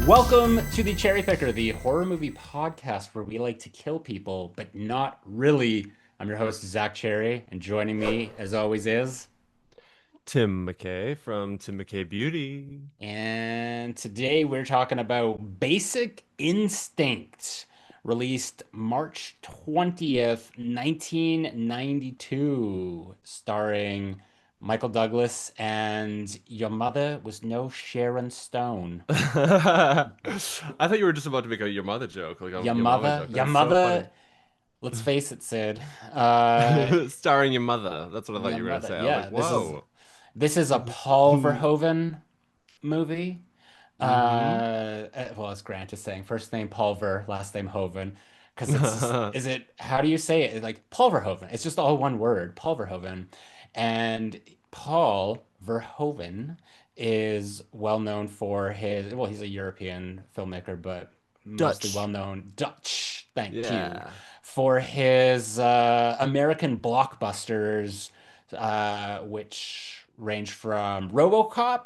Welcome to the Cherry Picker, the horror movie podcast where we like to kill people, but not really. I'm your host, Zach Cherry, and joining me, as always, is. Tim McKay from Tim McKay Beauty. And today we're talking about Basic Instinct, released March 20th, 1992, starring Michael Douglas, and your mother was no Sharon Stone. I thought you were just about to make a your mother joke, like a Your your mama mother, joke. your That's so mother, funny. let's face it, Sid. Uh, Starring your mother. That's what I thought your you were gonna mother. say. I was like, Yeah, whoa. this is a Paul Verhoeven movie. Hmm. Well, as Grant is saying, first name Pulver, last name Hoven, because it's just, is it, how do you say it? Like Paul Verhoeven. It's just all one word, Paul Verhoeven. And Paul Verhoeven is well known for his, well, he's a European filmmaker, but mostly well Dutch. known Dutch, thank you, Yeah. for his American blockbusters, which range from RoboCop,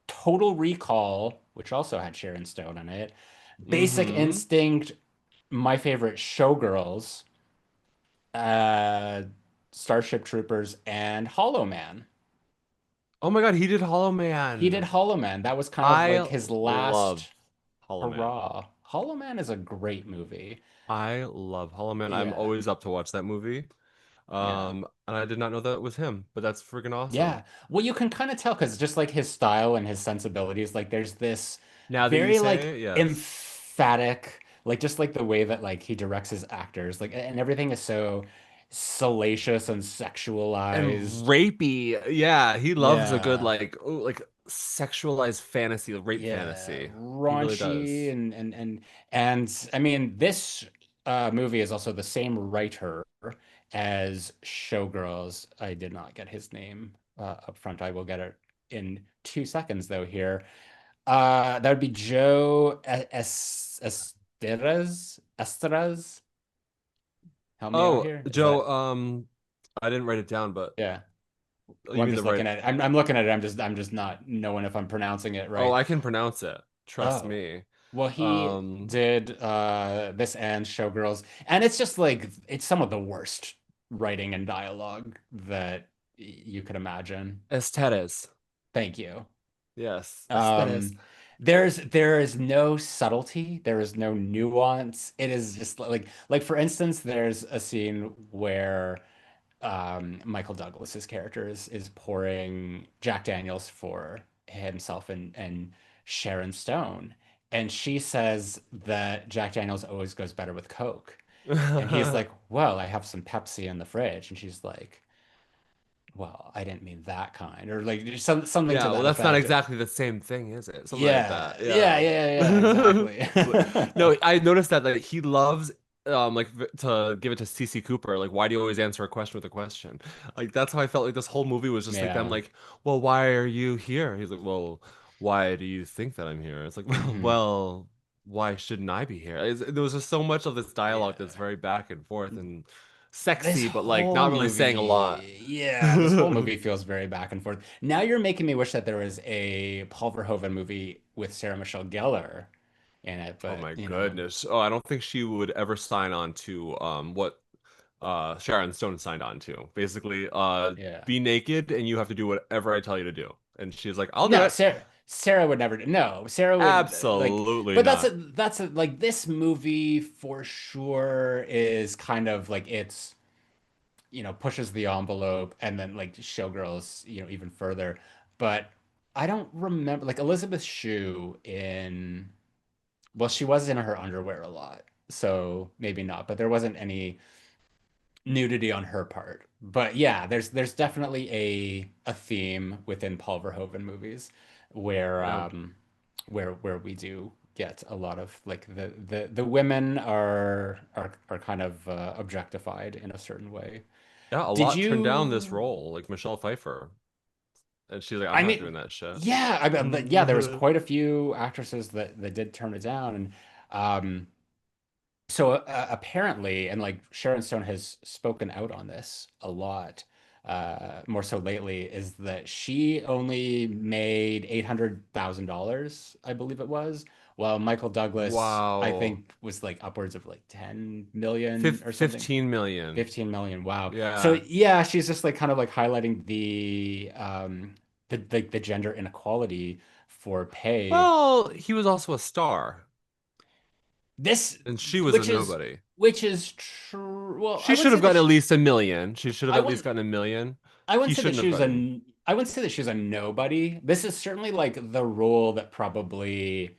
Total Recall, which also had Sharon Stone in it, Basic Hmm. Instinct, my favorite, Showgirls, uh, Starship Troopers, and Hollow Man. Oh my God, he did Hollow He did Man. Hollow Man. That was kind of like I his love last Hollow Man. hurrah. Hollow Man is a great movie. I love Hollow Man. I'm Yeah, always up to watch that movie. yeah. And I did not know that it was him, but that's freaking awesome. Yeah. Well, you can kind of tell because just like his style and his sensibilities, like there's this Now that you very like say it, yes. emphatic, like just like the way that like he directs his actors, like and everything is so salacious and And sexualized. rapey. Yeah, he loves a good Yeah. like sexualized fantasy, rape Yeah. fantasy. He really Raunchy does. and I mean this movie is also the same writer as Showgirls. I did not get his name up front. I will get it in 2 seconds though here. That would be Joe Esteras. Help me out Oh, here. Is Joe, that I didn't write it down, but yeah? Well, you I'm mean just the right. looking at it. I'm looking at it. I'm just not knowing if I'm pronouncing it Oh, right. I can pronounce it. Trust Oh, me. well, he Um, did this and Showgirls, and it's just like it's some of the worst writing and dialogue that you could imagine. Esteres. Thank you. Yes, Esteres. Um, there is no subtlety, there is no nuance. It is just like for instance, there's a scene where Michael Douglas's character is pouring Jack Daniels for himself and Sharon Stone, and she says that Jack Daniels always goes better with Coke, and he's like, "Well, I have some Pepsi in the fridge," and she's like, "Well, I didn't mean that kind," or like something to Yeah, well, that that's not effect. exactly the same thing, is it? Something like Yeah, that. yeah, Yeah. yeah, yeah, exactly. No, I noticed that he loves to give it to CC Cooper. Like, why do you always answer a question with a question? Like that's how I felt like this whole movie was just like them Yeah. like, well, why are you here? He's like, well, why do you think that I'm here? It's like, Hmm. well, why shouldn't I be here? There was just so much of this dialogue that's Yeah. very back and forth and This sexy, but like whole not really saying a lot. movie, yeah, this whole movie feels very back and forth. Now you're making me wish that there was a Paul Verhoeven movie with Sarah Michelle Gellar in it, Oh but my goodness. Oh, I don't think she would ever sign on to what Sharon Stone signed on to. Basically, yeah. be naked and you have to do whatever I tell you to do. And she's like, I'll do No, it. Sarah would never. No, Sarah would like. Absolutely But not. that's a like this movie for sure is kind of like it's pushes the envelope and then like Showgirls even further. But I don't remember like Elizabeth Shue in. Well, she was in her underwear a lot, so maybe not. But there wasn't any nudity on her part. But yeah, there's definitely a theme within Paul Verhoeven movies where Yeah. where we do get a lot of like the women are kind of objectified in a certain way. Yeah, a Did lot turned down this you? role, like Michelle Pfeiffer. And she's like, I'm I not mean, doing that shit. yeah, but yeah, there was quite a few actresses that did turn it down, and so apparently, and like Sharon Stone has spoken out on this a lot, more so lately, is that she only made $800,000, I believe it was, while Michael Douglas, I Wow. think, was like upwards of like 10 million Fif or something. 15 million. 15 million. Wow. So Yeah. yeah, she's just like kind of like highlighting the gender inequality for pay. Well, he was also a star, This and she was a which is nobody. which is true. Well, I She wouldn't should say have that gotten at least a million. She should have I at least wouldn't gotten a million. I wouldn't He say that shouldn't she have was gotten. I wouldn't say that she was a nobody. This is certainly like the role that probably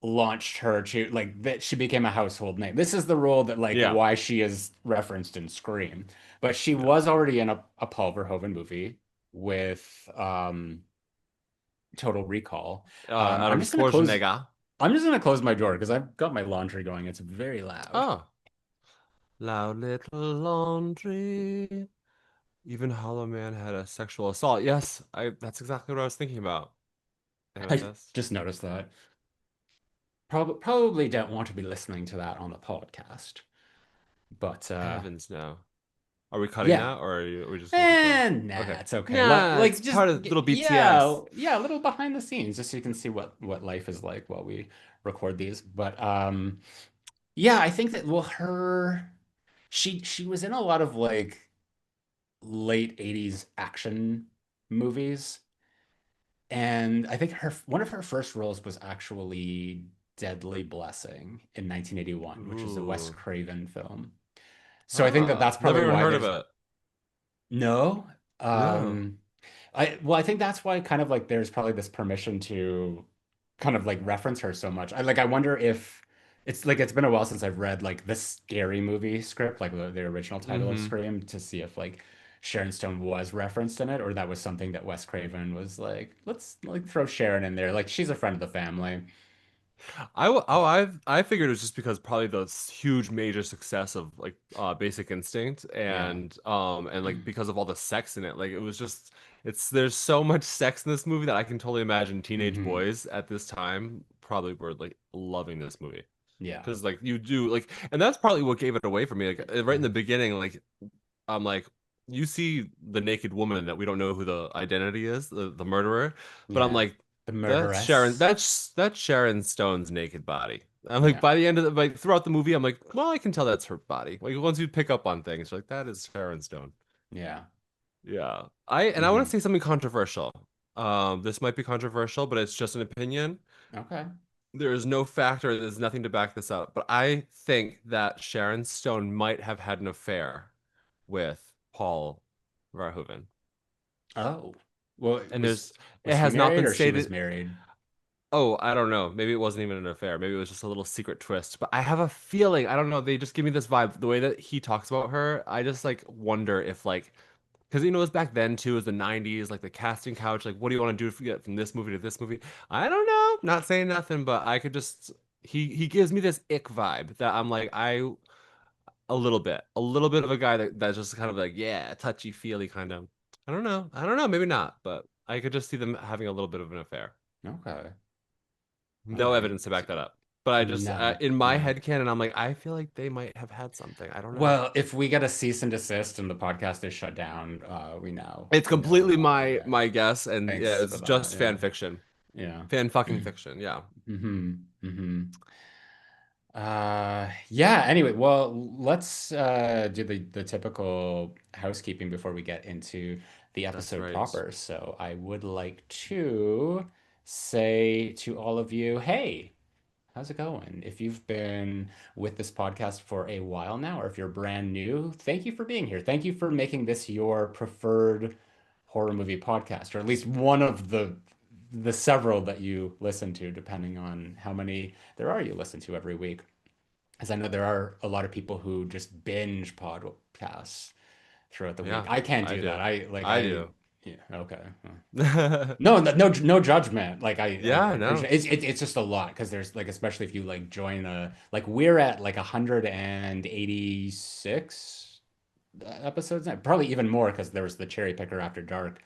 launched her to like that she became a household name. This is the role that like Yeah. why she is referenced in Scream. But she Yeah. was already in a Paul Verhoeven movie with Total Recall. Adam Schwarzenegger. I'm just gonna close my door because I've got my laundry going. It's very loud. Oh, loud little laundry. Even Hollow Man had a sexual assault. Yes, I. That's exactly what I was thinking about. I Amethyst. just noticed that. Probably don't want to be listening to that on the podcast. But Heavens no. Are we cutting yeah. that, or are we just gonna keep going? And Okay. nah, it's okay. Nah, it's Like just part of little yeah, BTS. yeah, a little behind the scenes, just so you can see what life is like while we record these. But yeah, I think that well, she was in a lot of like late 80s action movies, and I think her one of her first roles was actually Deadly Blessing in 1981, which is a Wes Ooh. Craven film. So I think that Ah, that's never probably even why heard of there's it. no. No. I think that's why kind of like there's probably this permission to kind of like reference her so much. I wonder if it's like it's been a while since I've read like the Scary Movie script, like the original title of Mm-hmm. Scream, to see if like Sharon Stone was referenced in it, or that was something that Wes Craven was like, let's like throw Sharon in there. Like she's a friend of the family. I figured it was just because probably the huge major success of like Basic Instinct Yeah. and like because of all the sex in it, like it was just it's there's so much sex in this movie that I can totally imagine teenage Hmm. boys at this time probably were like loving this movie. Yeah. Because like you do like and that's probably what gave it away for me. Like right in the beginning, like I'm like you see the naked woman that we don't know who the identity is, the murderer, but I'm Yeah. like The that's Sharon murderess. that's Sharon Stone's naked body. I'm like Yeah. by the end of the like throughout the movie, I'm like, well, I can tell that's her body. Like once you pick up on things, you're like that is Sharon Stone. Yeah. Yeah. I want to Hmm. say something controversial. This might be controversial, but it's just an opinion. Okay. There is no factor, there's nothing to back this up. But I think that Sharon Stone might have had an affair with Paul Verhoeven. Oh. Well, And there's was it he has not married been or she was stated. married? Oh, I don't know. Maybe it wasn't even an affair. Maybe it was just a little secret twist. But I have a feeling, I don't know, they just give me this vibe. The way that he talks about her, I just like wonder if like because you know it was back then too, it was the 90s, like the casting couch, like what do you want to do if you get from this movie to this movie? I don't know. Not saying nothing, but I could just he gives me this ick vibe that I'm like, I a little bit. A little bit of a guy that's just kind of like, yeah, touchy feely kind of. I don't know. I don't know, maybe not, but I could just see them having a little bit of an affair. Okay. All No right. evidence to back that up. But I just, No. in my Yeah. head canon, I'm like, I feel like they might have had something. I don't know. Well, if we get a cease and desist and the podcast is shut down, It's we know completely why. my Yeah. my guess, and yeah, Thanks for it's that. just fan Yeah. fiction, Yeah. fan fucking fiction. Yeah, Hmm. Hmm. Yeah, anyway, well, let's do the typical housekeeping before we get into the that's episode right. proper. So I would like to say to all of you, hey, how's it going? If you've been with this podcast for a while now, or if you're brand new, thank you for being here. Thank you for making this your preferred horror movie podcast, or at least one of the several that you listen to, depending on how many there are you listen to every week. As I know there are a lot of people who just binge podcasts throughout the week. Yeah, I can't I do that. do. I like I do. yeah, okay. No, no judgment. Like I Yeah, no. appreciate it's just a lot because there's like especially if you like join a like we're at like 186 episodes now, probably even more because there was the Cherry Picker After Dark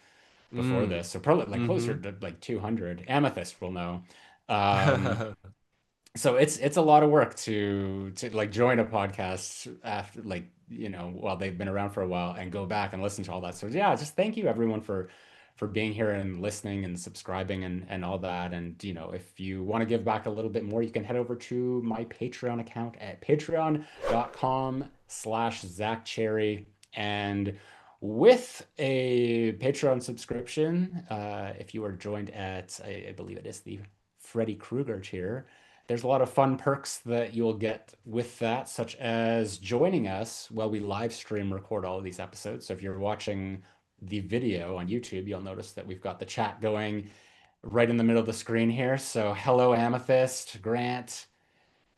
before Mm. this, so probably like closer Mm-hmm. to like 200. Amethyst will know. Um, so it's a lot of work to like join a podcast after like while they've been around for a while and go back and listen to all that. So yeah, just thank you everyone for being here and listening and subscribing and all that. And if you want to give back a little bit more, you can head over to my Patreon account at patreon.com/ZackCherry. And with a Patreon subscription, if you are joined at, I believe it is the Freddy Krueger tier, there's a lot of fun perks that you'll get with that, such as joining us while we live stream record all of these episodes. So if you're watching the video on YouTube, you'll notice that we've got the chat going right in the middle of the screen here. So hello, Amethyst, Grant,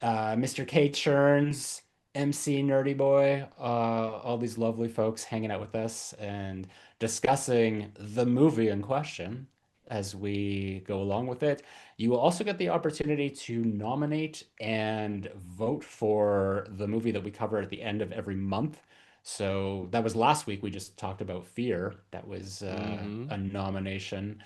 Mr. K Churns, MC Nerdy Boy, all these lovely folks hanging out with us and discussing the movie in question as we go along with it. You will also get the opportunity to nominate and vote for the movie that we cover at the end of every month. So that was last week. We just talked about Fear. That was Hmm. a nomination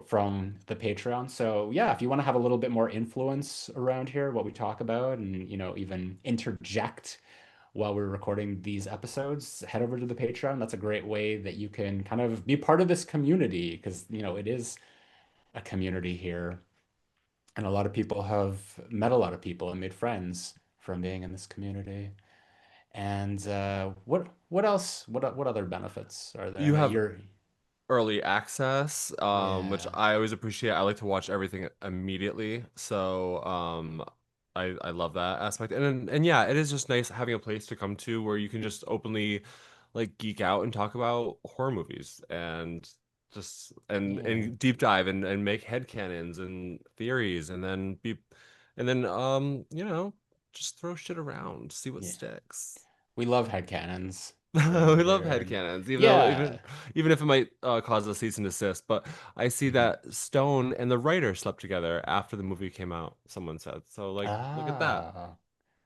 from the Patreon. So yeah, if you want to have a little bit more influence around here, what we talk about, and even interject while we're recording these episodes, head over to the Patreon. That's a great way that you can kind of be part of this community because it is a community here, and a lot of people have met a lot of people and made friends from being in this community. And what else? What other benefits are there? I You know have you're early access, which yeah. I always appreciate. I like to watch everything immediately, so I love that aspect. And yeah, it is just nice having a place to come to where you can just openly like geek out and talk about horror movies and just Yeah. and deep dive and make headcanons and theories and then just throw shit around, see what Yeah. sticks. We love headcanons We around love here. And headcanons, even though yeah. even if it might cause a cease and desist. But I see Mhm. that Stone and the writer slept together after the movie came out, someone said. So like look at that. Ah.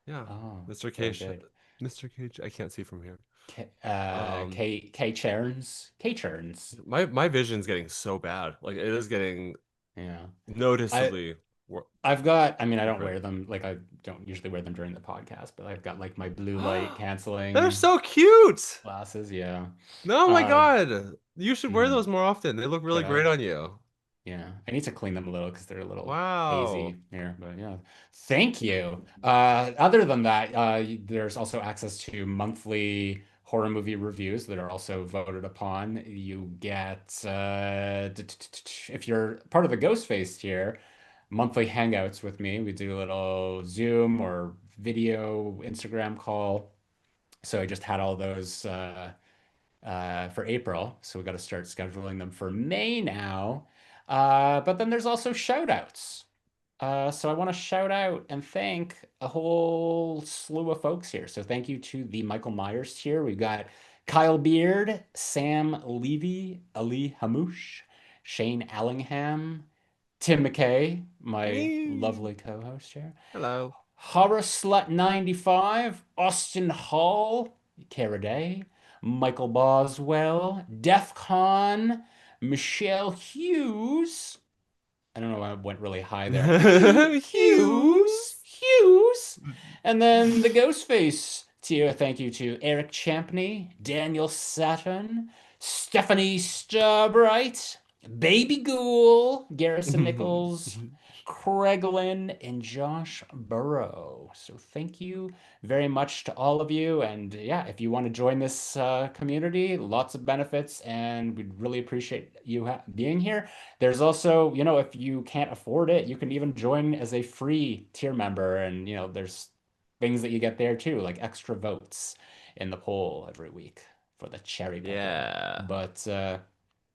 Yeah. Oh, Mr. very Cage good. Mr. Cage, I can't see from here. K Um Churns. K Churns. my vision's getting so bad. Like it is getting Yeah. I noticeably I've got, I mean, I don't different. wear them, like I don't usually wear them during the podcast, but I've got like my blue light They're canceling so cute. glasses. Yeah. Oh my Uh, God. You should wear mhm. those more often. They look really Should great I? on you. Yeah, I need to clean them a little because they're a little Wow. hazy here, but yeah. Thank you. Other than that, there's also access to monthly horror movie reviews that are also voted upon. You get, if you're part of the Ghostface tier, monthly hangouts with me. We do a little Zoom or video Instagram call. So I just had all those for April. So we got to start scheduling them for May now. But then there's also shout outs. So I want to shout out and thank a whole slew of folks here. So thank you to the Michael Myers tier. We've got Kyle Beard, Sam Levy, Ali Hamouche, Shane Allingham, Tim McKay, my Me. lovely co-host here. Hello. Horror Slut 95, Austin Hall, Cara Day, Michael Boswell, Def Con, Michelle Hughes. I don't know why I went really high there. Hughes, Hughes. Hughes. And then the Ghostface tier. Thank you to Eric Champney, Daniel Saturn, Stephanie Starbright, Baby Ghoul, Garrison Nichols, Craiglin, and Josh Burrow. So thank you very much to all of you. And yeah, if you want to join this community, lots of benefits, and we'd really appreciate you being here. There's also, if you can't afford it, you can even join as a free tier member. And, there's things that you get there too, like extra votes in the poll every week for the cherry picking. Yeah. But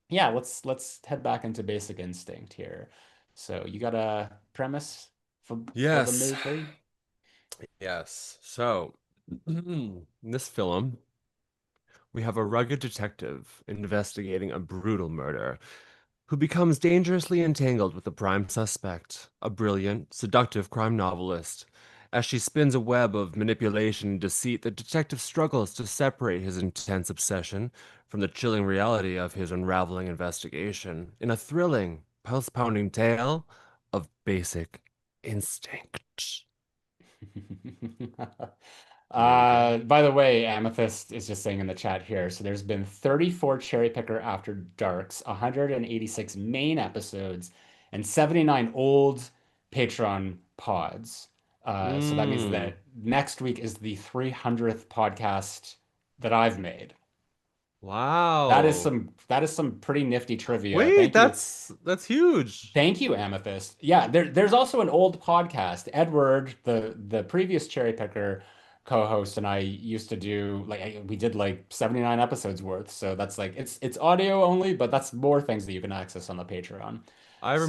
yeah, let's head back into Basic Instinct here. So you got a premise for the Yes. movie? Yes. So, in this film, we have a rugged detective investigating a brutal murder who becomes dangerously entangled with the prime suspect, a brilliant, seductive crime novelist. As she spins a web of manipulation and deceit, the detective struggles to separate his intense obsession from the chilling reality of his unraveling investigation in a thrilling, pulse-pounding tale of basic instinct. Maybe. By the way, Amethyst is just saying in the chat here. So there's been 34 Cherry Picker After Darks, 186 main episodes, and 79 old Patreon pods. So that means Mm. that next week is the 300th podcast that I've made. Wow. That is some pretty nifty trivia. Wait, Thank you. that's huge. Thank you, Amethyst. Yeah, there's also an old podcast. Edward, the previous Cherry Picker co-host, and I used to do we did like 79 episodes worth. So that's like it's audio only, but that's more things that you can access on the Patreon. So I yeah.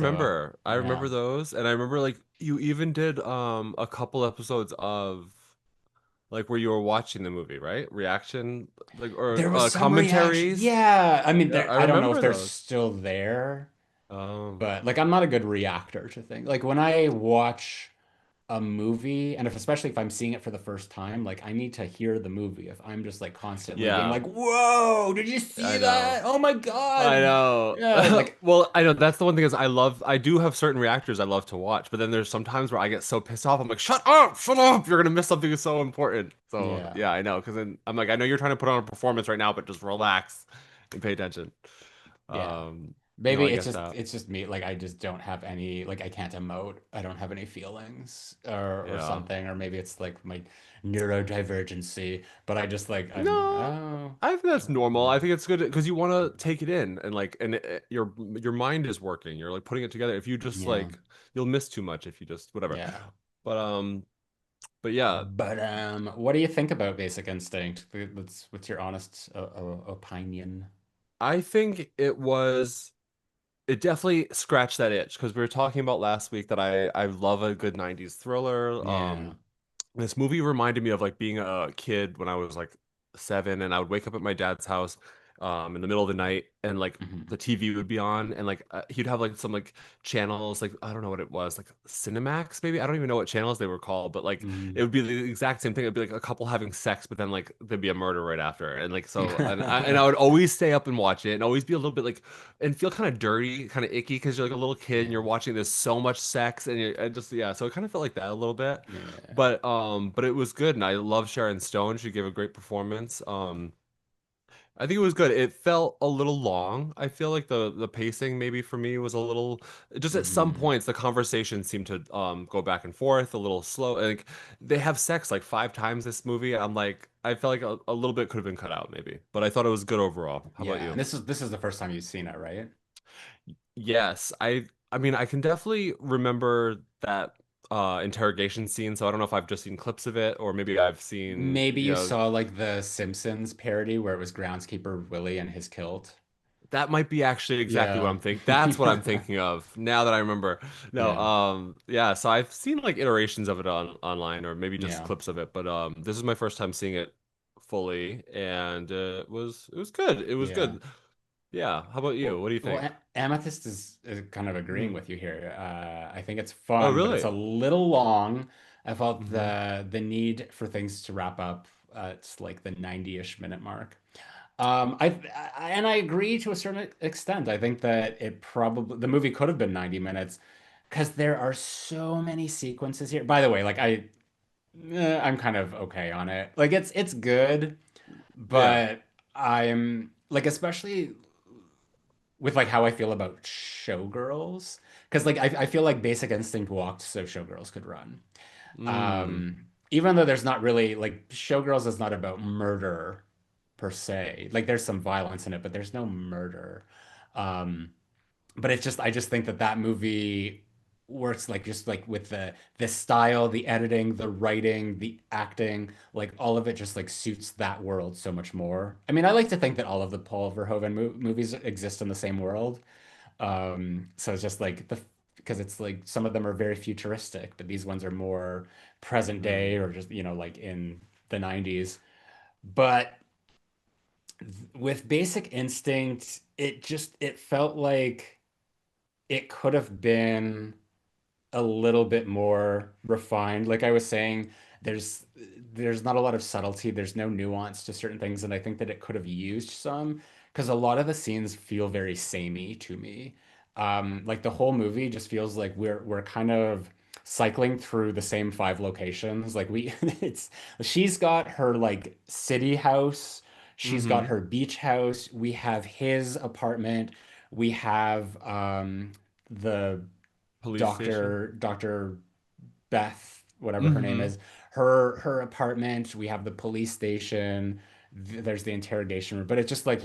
remember those, and I remember like you even did a couple episodes of like where you were watching the movie, right? Reaction like or There was some reaction. commentaries. Yeah, I mean, Yeah, I I don't know if remember they're those. still there, Um, but like I'm not a good reactor to things. Like when I watch a movie, and if especially if I'm seeing it for the first time, like I need to hear the movie. If I'm just like constantly being yeah, like, "Whoa, did you see I know. that? Oh my I God." know. Yeah, like Well, I know that's the one thing is I do have certain reactors I love to watch, but then there's sometimes where I get so pissed off. I'm like, shut up, you're gonna miss something so important. So yeah. yeah, I know. Because then I'm like, I know you're trying to put on a performance right now, but just relax and pay attention. Yeah. No, Maybe I get that. it's just me. Like I just don't have any like I can't emote. I don't have any feelings or Yeah. something. Or maybe it's like my neurodivergency. But I just like I'm like, No, oh, I think that's normal. yeah. I think it's good because you want to take it in and like your mind is working. You're like putting it together. If you just Yeah. like you'll miss too much if you just whatever. Yeah. But but yeah, But what do you think about Basic Instinct? What's your honest opinion? I think it definitely scratched that itch because we were talking about last week that I love a good 90s thriller. Yeah. This movie reminded me of like being a kid when I was like 7 and I would wake up at my dad's house in the middle of the night and like Hmm. the TV would be on and like he'd have like some like channels like I don't know what it was like Cinemax maybe I don't even know what channels they were called but like it Hmm. would be the exact same thing it'd be like a couple having sex but then like there'd be a murder right after and like so and I would always stay up and watch it and always be a little bit like and feel kind of dirty kind of icky because you're like a little kid and you're Yeah. watching this so much sex and, and just yeah so it kind of felt like that a little bit Yeah. but it was good, and I love Sharon Stone. She gave a great performance. I think it was good. It felt a little long. I feel like the pacing maybe for me was a little just at some Hmm. points the conversation seemed to go back and forth a little slow. Like they have sex like 5 times this movie. I'm like I felt like a little bit could have been cut out maybe, but I thought it was good overall. How about Yeah. And you? this is the first time you've seen it, right? Yes, I mean I can definitely remember that interrogation scene, so I don't know if I've just seen clips of it or maybe I've seen, Maybe you you know, saw like the Simpsons parody where it was groundskeeper Willie and his kilt. that might be actually exactly what Yeah. I'm thinking. That's what I'm thinking of now that I remember. No, Yeah. yeah, so I've seen like iterations of it online or maybe just Yeah. clips of it, but this is my first time seeing it fully and it was good. It was Yeah. good. Yeah, how about you? What do you Well, think? Amethyst is kind of agreeing Mhm. with you here. I think it's Oh, fun, but it's a really? little long. I felt Hmm. the need for things to wrap up. It's like the 90-ish minute mark. And I agree to a certain extent. I think that it probably the movie could have been 90 minutes because there are so many sequences here. By the way, I'm kind of okay on it. Like it's good, Yeah. but I'm like especially with like how I feel about showgirls because like I feel like Basic Instinct walked so showgirls could run. Mm. Um, Even though there's not really like showgirls is not about murder per se. Like there's some violence in it, but there's no murder. Um, but it's just I just think that that movie works like just like with the style, the editing, the writing, the acting, like all of it just like suits that world so much more. I mean, I like to think that all of the Paul Verhoeven movies exist in the same world. So it's just like the because it's like some of them are very futuristic, but these ones are more present day Mm. or just, like in the 90s. But with Basic Instinct, it felt like it could have been a little bit more refined. Like I was saying, there's there's not a lot of subtlety, there's no nuance to certain things, and I think that it could have used some because a lot of the scenes feel very samey to me. Like the whole movie just feels like we're kind of cycling through the same five locations. Like we, it's she's got her like city house, she's got Mm-hmm. her beach house. We have his apartment. We have the Police station. Dr. Beth, whatever her name Mm-hmm. is, her apartment. We have the police station. There's the interrogation room, but it's just like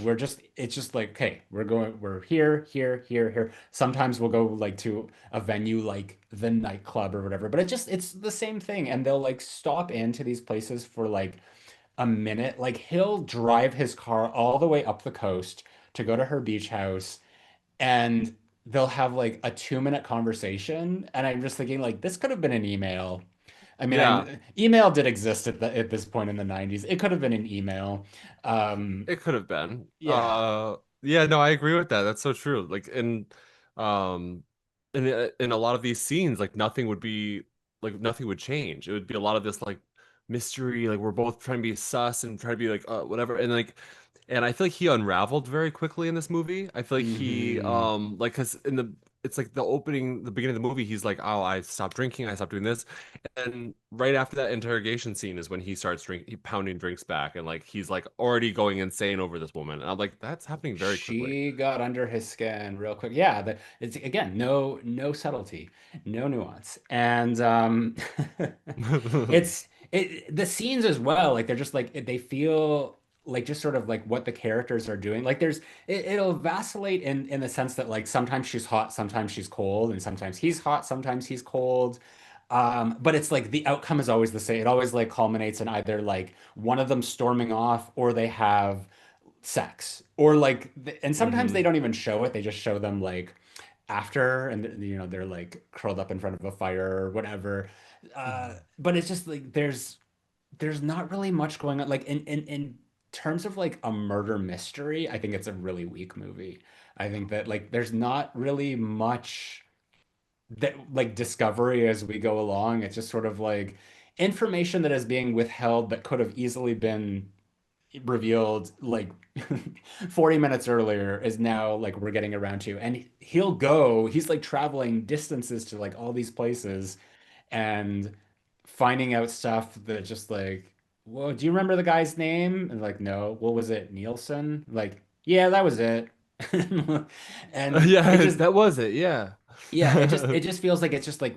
it's just like, okay, we're here, here, here, here. Sometimes we'll go like to a venue like the nightclub or whatever, but it's the same thing. And they'll like stop into these places for like a minute. Like he'll drive his car all the way up the coast to go to her beach house, and they'll have like a 2 minute conversation. And I'm just thinking, like, this could have been an email. I mean, Yeah. email did exist at this point in the 90s. It could have been an email. Um, It could have been. yeah. Yeah, no, I agree with that. That's so true. Like um in a lot of these scenes, like nothing would change. It would be a lot of this like mystery, like we're both trying to be sus and trying to be like whatever. And I feel like he unraveled very quickly in this movie. I feel like he Hmm. like cuz in the it's like the beginning of the movie, he's like, "Oh, I stopped drinking, I stopped doing this." And right after that interrogation scene is when he starts pounding drinks back, and like he's like already going insane over this woman. And I'm like, that's happening very quickly. She got under his skin real quick. Yeah, it's again no subtlety, no nuance, and the scenes as well. Like they're just like they feel like just sort of like what the characters are doing. Like it'll vacillate in the sense that like sometimes she's hot, sometimes she's cold, and sometimes he's hot, sometimes he's cold. But it's like the outcome is always the same. It always like culminates in either like one of them storming off or they have sex or like and sometimes they hmm don't even show it, they just show them like after, and you know they're like curled up in front of a fire or whatever. But it's just like there's not really much going on like in terms of like a murder mystery. I think it's a really weak movie. I think that like there's not really much that like discovery as we go along. It's just sort of like information that is being withheld that could have easily been revealed like 40 minutes earlier is now like we're getting around to. And he's like traveling distances to like all these places and finding out stuff that just like, well, do you remember the guy's name? And like, no. What was it? Nielsen? Like, yeah, that was it. And it Yeah, just, that was it. Yeah. yeah, it just feels like it's just like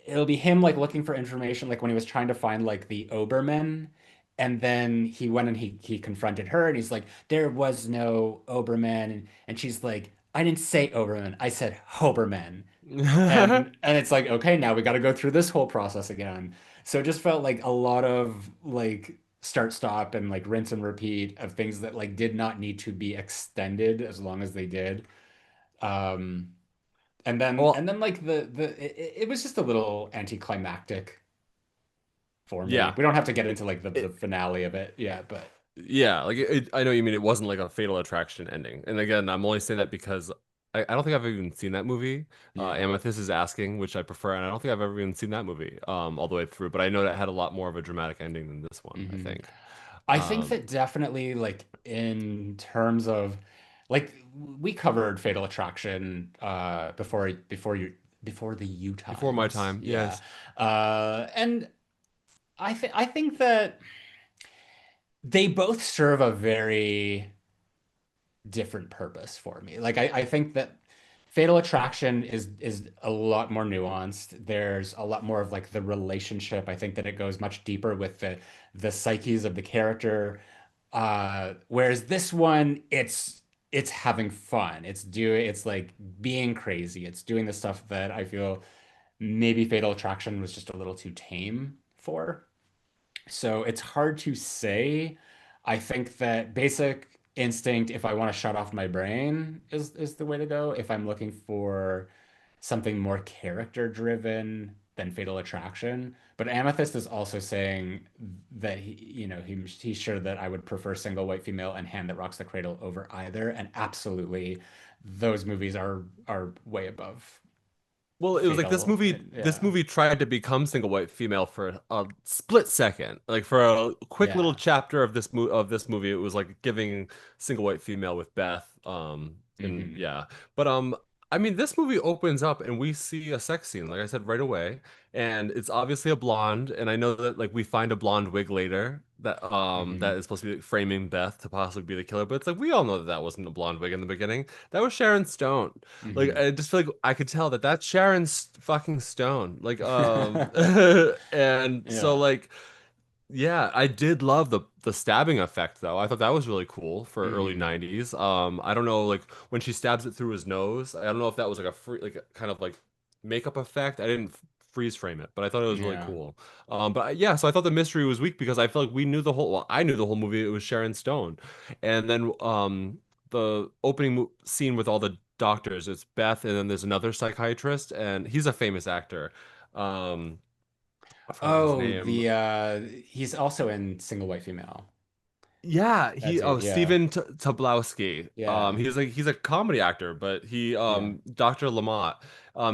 it'll be him like looking for information like when he was trying to find like the Oberman, and then he went and he confronted her and he's like, there was no Oberman, and she's like, I didn't say Oberman, I said Hoberman. And it's like, okay, now we got to go through this whole process again. So it just felt like a lot of like start stop and like rinse and repeat of things that like did not need to be extended as long as they did. um Well, and then like it was just a little anticlimactic for me. yeah. We don't have to get into like the It, finale of it. Yeah, but yeah, like I know you mean it wasn't like a Fatal Attraction ending. And again, I'm only saying that because I don't think I've even seen that movie. yeah. Amethyst is Asking, which I prefer, and I don't think I've ever even seen that movie all the way through. But I know that had a lot more of a dramatic ending than this one, I Hmm. think. I think Um, that definitely like in terms of like we covered Fatal Attraction before the U Before my times. time, Yeah. yes. And I think that they both serve a very different purpose for me. Like I think that Fatal Attraction is a lot more nuanced. There's a lot more of like the relationship. I think that it goes much deeper with the psyches of the character. Whereas this one, it's having fun. It's like being crazy. It's doing the stuff that I feel maybe Fatal Attraction was just a little too tame for. So it's hard to say. I think that Basic Instinct, if I want to shut off my brain, is the way to go. If I'm looking for something more character driven than Fatal Attraction. But Amethyst is also saying that he's sure that I would prefer Single White Female and Hand That Rocks the Cradle over either. And absolutely, those movies are way above Well, it was like this Fatal. movie. This Yeah. movie tried to become Single White Female for a split second, like for a quick little Yeah. chapter of this movie. It was like giving Single White Female with Beth. And Hmm. yeah, but I mean, this movie opens up and we see a sex scene, like I said, right away. And it's obviously a blonde. And I know that like we find a blonde wig later that Hmm. is supposed to be framing Beth to possibly be the killer. But it's like we all know that that wasn't a blonde wig in the beginning. That was Sharon Stone. Like Hmm. I just feel like I could tell that that's fucking Stone. Like and so Yeah. like yeah, I did love the stabbing effect though. I thought that was really cool for early Hmm. 90s. I don't know like when she stabs it through his nose. I don't know if that was like a free like a kind of like makeup effect. I didn't freeze frame it, but I thought it was really Yeah. cool. Yeah, so I thought the mystery was weak because I feel like we knew the whole well, I knew the whole movie it was Sharon Stone. And then the opening scene with all the doctors, it's Beth and then there's another psychiatrist and he's a famous actor. Um I forgot his Oh, name. he's also in Single White Female. Yeah, That's he it. Yeah. Stephen T Tobolowsky. Yeah. He's a comedy actor, but he Yeah. Dr. Lamont.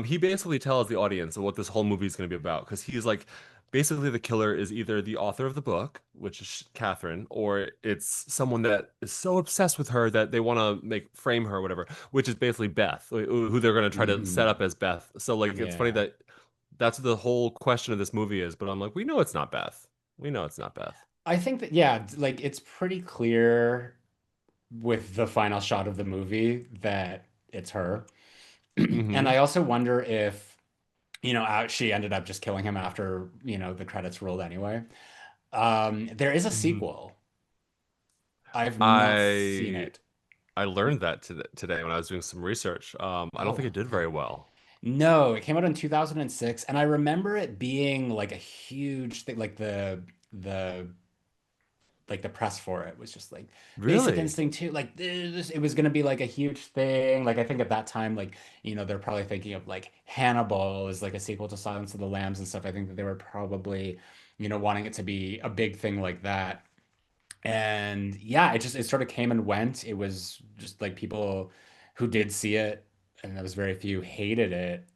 He basically tells the audience what this whole movie is going to be about because he's like basically the killer is either the author of the book, which is Catherine, or it's someone that is so obsessed with her that they want to make frame her or whatever, which is basically Beth, who they're going to try to set Hmm. up as Beth. So like it's funny Yeah. that that's the whole question of this movie is, but I'm like, we know it's not Beth. We know it's not Beth. I think that, yeah, like it's pretty clear with the final shot of the movie that it's her. And Hmm I also wonder if, she ended up just killing him after, the credits rolled anyway. There is a hmm sequel. I've not seen I it. I learned that today when I was doing some research. I don't think Oh, it did very okay. well. No, it came out in 2006, and I remember it being like a huge thing, like the the press for it was just like Basic Really? Instinct 2, like this, it was gonna be like a huge thing. Like I think at that time, like, they're probably thinking of like Hannibal as like a sequel to Silence of the Lambs and stuff. I think that they were probably, wanting it to be a big thing like that. And yeah, it sort of came and went. It was just like people who did see it, and there was very few hated it.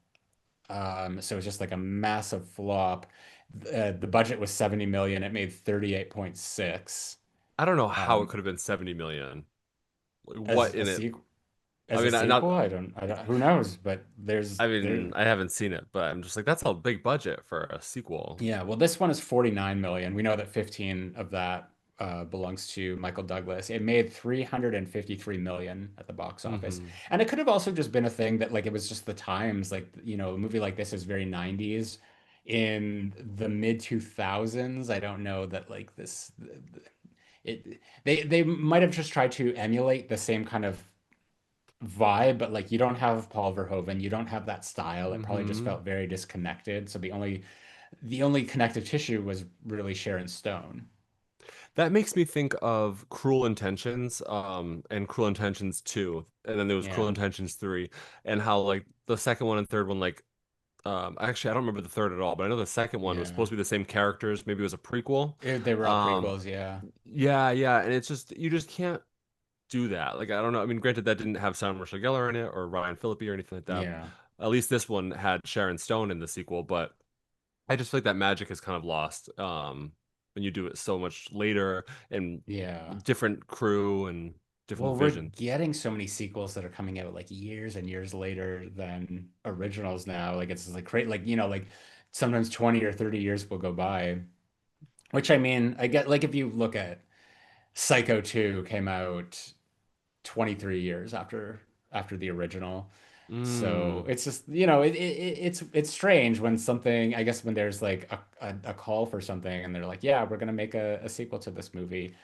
So it was just like a massive flop. The budget was 70 million. It made 38.6. I don't know how it Um, could have been 70 million. Like, as what a in it? sequel, I as a mean, sequel, I don't, who knows? But I mean, I haven't seen it, but I'm just like, that's a big budget for a sequel. yeah. Well, this one is 49 million. We know that 15 of that belongs to Michael Douglas. It made 353 million at the box office, Hmm and it could have also just been a thing that like it was just the times. Like, a movie like this is very 90s. In the mid 2000s, I don't know that like this. They might have just tried to emulate the same kind of vibe, but like you don't have Paul Verhoeven, you don't have that style. It probably just hmm felt very disconnected. So the only connective tissue was really Sharon Stone. That makes me think of Cruel Intentions, and Cruel Intentions 2, and then there was Cruel Yeah. Intentions 3, and how like the second one and third one like actually I don't remember the third at all, but I know the second one was Yeah. supposed to be the same characters, maybe it was a prequel. They were all Um prequels, yeah. yeah, yeah, and it's just you just can't do that. Like I don't know. I mean, granted that didn't have Sarah Michelle Gellar in it or Ryan Phillippe or anything like that. Yeah. At least this one had Sharon Stone in the sequel, but I just feel like that magic is kind of lost when you do it so much later and Yeah. different crew and different Well, we're visions. getting so many sequels that are coming out like years and years later than originals now. Like it's like great, like like sometimes 20 or 30 years will go by. Which I mean, I get like if you look at Psycho 2 came out 23 years after the original. So Mm. it's just, it's strange when something, I guess when there's like a call for something and they're like, yeah, we're gonna make a sequel to this movie.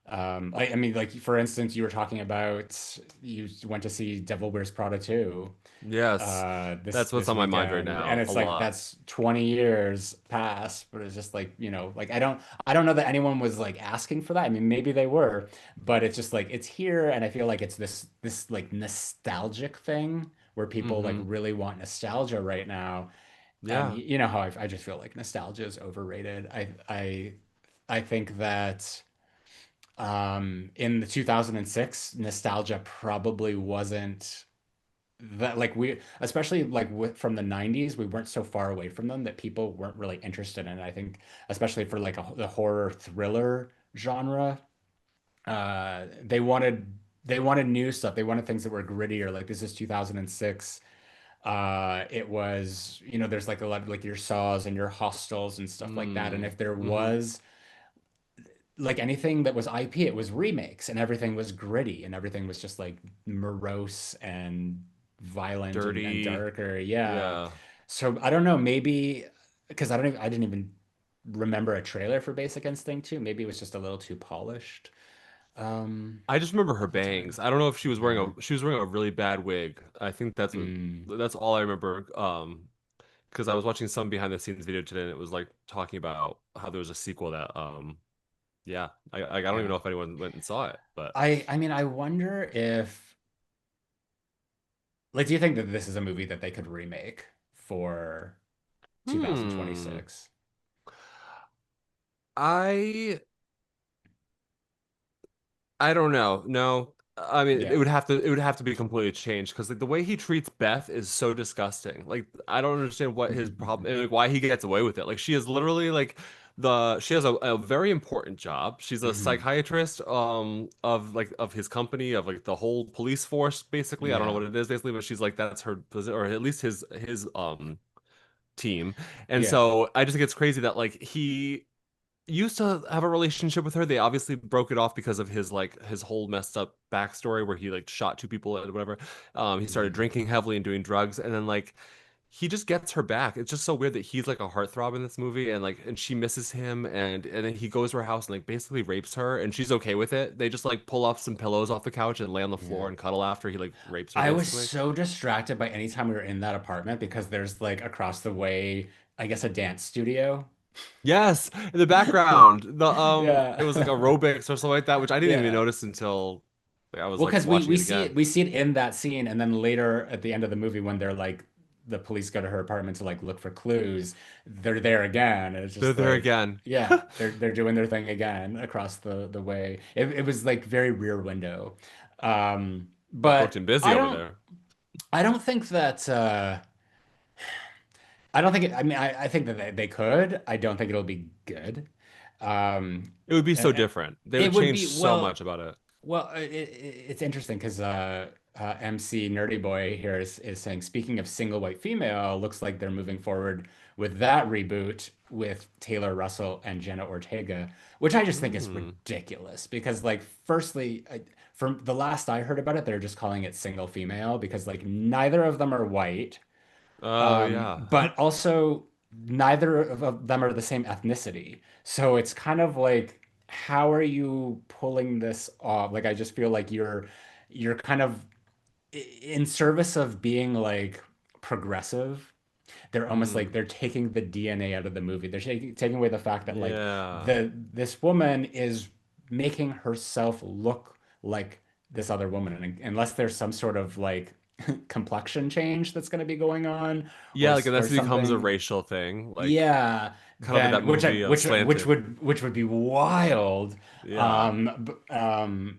I mean, like for instance, you were talking about you went to see Devil Wears Prada 2 Yes. this That's what's this on my mind right weekend, and now a it's like lot. that's 20 years past, but it's just like, like I don't know that anyone was like asking for that. I mean, maybe they were, but it's just like it's here, and I feel like it's this like nostalgic thing where people like Hmm really want nostalgia right now. And Yeah. you know how I just feel like nostalgia is overrated. I think that in the 2006, nostalgia probably wasn't that like we, especially like from the 90s, we weren't so far away from them that people weren't really interested in it. I think especially for like the horror thriller genre, they wanted they wanted new stuff. They wanted things that were grittier. Like this is 2006. It was, there's like a lot of like your Saws and your Hostels and stuff like that. And Mm. if there Hmm. was like anything that was IP, it was remakes, and everything was gritty, and everything was just like morose and violent and Dirty. darker. Yeah. Yeah. So I don't know, maybe because I didn't even remember a trailer for Basic Instinct 2. Maybe it was just a little too polished I just remember her at the time. bangs. I don't know if Yeah. she was wearing a really bad wig. I think Mm, that's all I remember. Because I was watching some behind the scenes video today and it was like talking about how there was a sequel that yeah, I don't even yeah. know if anyone went and saw it, but I mean, I wonder if like do you think that this is a movie that they could remake for hmm. 2026? I I don't know. No. I mean, Yeah. it would have to be completely changed because like the way he treats Beth is so disgusting. Like I don't understand what his problem and like why he gets away with it. Like she is literally like she has a very important job. She's a Hmm. psychiatrist of like of his company of like the whole police force basically. I don't know Yeah. what it is basically, but she's like that's her position or at least his team. And Yeah. so I just think it's crazy that like he used to have a relationship with her. They obviously broke it off because of his like his whole messed up backstory where he like shot two people and whatever. He started Hmm. drinking heavily and doing drugs, and then like he just gets her back. It's just so weird that he's like a heartthrob in this movie, and like and she misses him, and then he goes to her house and like basically rapes her, and she's okay with it. They just like pull off some pillows off the couch and lay on the floor Yeah. and cuddle after he like rapes her I was basically. so distracted by any time we were in that apartment because there's like across the way, I guess a dance studio. Yes, in the background, the it was like Yeah. aerobics or something like that, which I didn't even Yeah. notice until like, I was Well, like because watching it again. we see it in that scene, and then later at the end of the movie when they're like the police go to her apartment to like look for clues, they're there again. And it's They're just there like, again. yeah, they're doing their thing again across the way. It was like very Rear Window. But Booked and busy over there. I don't think that I don't think it, I mean I think that they could. I don't think it'll be good. Um, It would be so and different. They would it would change be so much about it. it's interesting because MC Nerdy Boy here is saying, speaking of single white female, looks like they're moving forward with that reboot with Taylor Russell and Jenna Ortega, which I just think is Hmm. ridiculous because, like, firstly, from the last I heard about it, they're just calling it single female because, like, neither of them are white. Oh yeah. But also neither of them are the same ethnicity. So it's kind of like, how are you pulling this off? Like, I just feel like you're kind of in service of being like progressive. They're almost like Hmm. they're taking the DNA out of the movie. They're taking away the fact that like Yeah. this woman is making herself look like this other woman, and unless there's some sort of like complexion change that's going to be going on Yeah, like or unless it becomes a something, racial thing, like yeah, kind of like that then movie Slanted. which would be wild Yeah.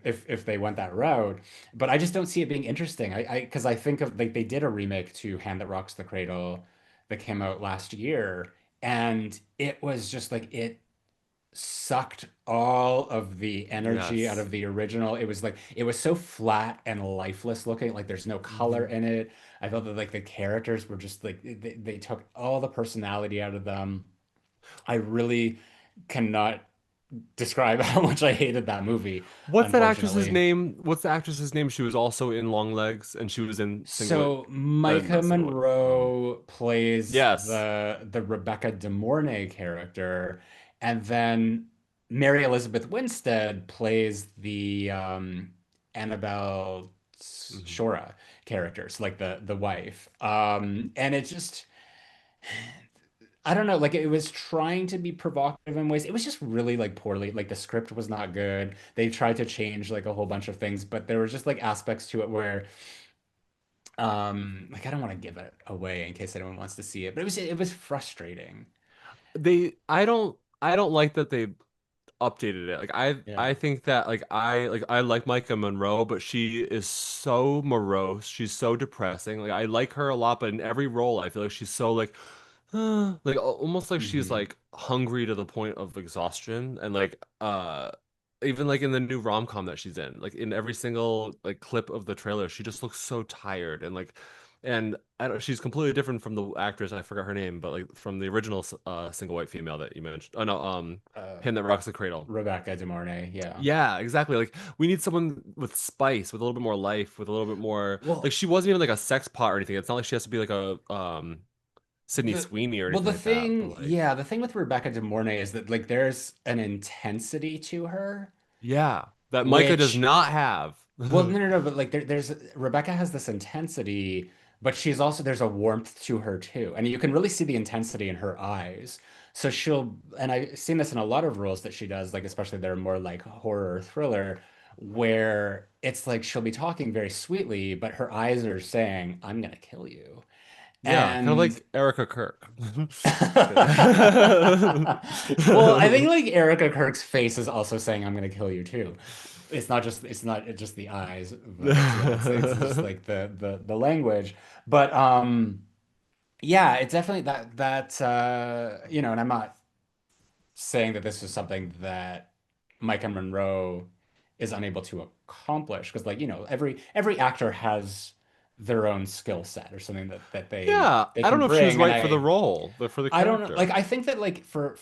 if they went that route. But I just don't see it being interesting. I because I think of like they did a remake to Hand That Rocks the Cradle that came out last year, and it was just like it sucked all of the energy out Yes. of the original. It was like it was so flat and lifeless looking. Like there's no color Hmm. in it. I felt that like the characters were just like they took all the personality out of them. I really cannot describe how much I hated that movie, What's that actress's unfortunately. name? What's the actress's name? She was also in Long Legs, and she was in Single, So Micah not Single White. Monroe plays Yes. the Rebecca De Mornay character, and then Mary Elizabeth Winstead plays the Annabelle Hmm. Shora character, so like the wife. And it just I don't know, like it was trying to be provocative in ways. It was just really like poorly, like the script was not good. They tried to change like a whole bunch of things, but there were just like aspects to it where like I don't want to give it away in case anyone wants to see it, but it was frustrating. I don't like that they updated it. Like Yeah. I think that I like Micah Monroe, but she is so morose. She's so depressing. Like I like her a lot, but in every role I feel like she's so like like almost like she's Hmm. like hungry to the point of exhaustion and like even like in the new rom-com that she's in, like in every single like clip of the trailer, she just looks so tired and like, and I don't, she's completely different from the actress, I forgot her name, but like from the original single white female that you mentioned. Oh no, Uh, Hand That Rocks the Cradle. Rebecca De Mornay, yeah. Yeah, exactly. Like we need someone with spice, with a little bit more life, with a little bit more like Well, she wasn't even like a sex pot or anything. It's not like she has to be like a Sydney the Sweeney or well, anything the like that. But thing, like, yeah, the thing with Rebecca De Mornay is that like there's an intensity to her, yeah, that Micah does which not have. well, no, no, no, but like there's Rebecca has this intensity, but she's also there's a warmth to her too, and you can really see the intensity in her eyes. So she'll, and I've seen this in a lot of roles that she does, like especially they're more like horror or thriller, where it's like she'll be talking very sweetly, but her eyes are saying, "I'm gonna kill you." Yeah, kind of And like Erica Kirk. Just kidding. well, I think like Erica Kirk's face is also saying, "I'm gonna kill you too." It's not just the eyes, but yeah, it's just like the language. But yeah, it's definitely and I'm not saying that this is something that Micah Monroe is unable to accomplish because every actor has their own skill set or something that Yeah, they I don't can know if she was bring. And right for the role, but for the I don't know. Like, character. I think that like for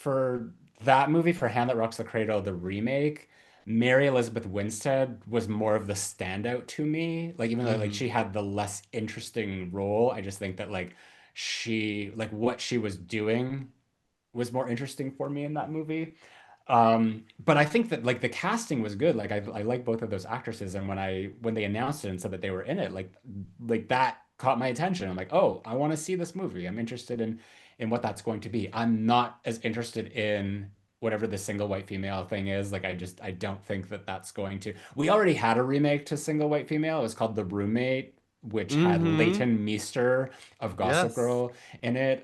that movie, for Hand That Rocks the Cradle, the remake, Mary Elizabeth Winstead was more of the standout to me. Like, even though like Hmm. she had the less interesting role, I just think that like what she was doing was more interesting for me in that movie. But I think that like the casting was good. Like I like both of those actresses, and when they announced it and said that they were in it, like that caught my attention. I'm like, oh, I want to see this movie. I'm interested in what that's going to be. I'm not as interested in whatever the single white female thing is. Like I don't think that that's going to. We already had a remake to Single White Female. It was called The Roommate, which had Hmm. Leighton Meester of Gossip Yes. Girl in it.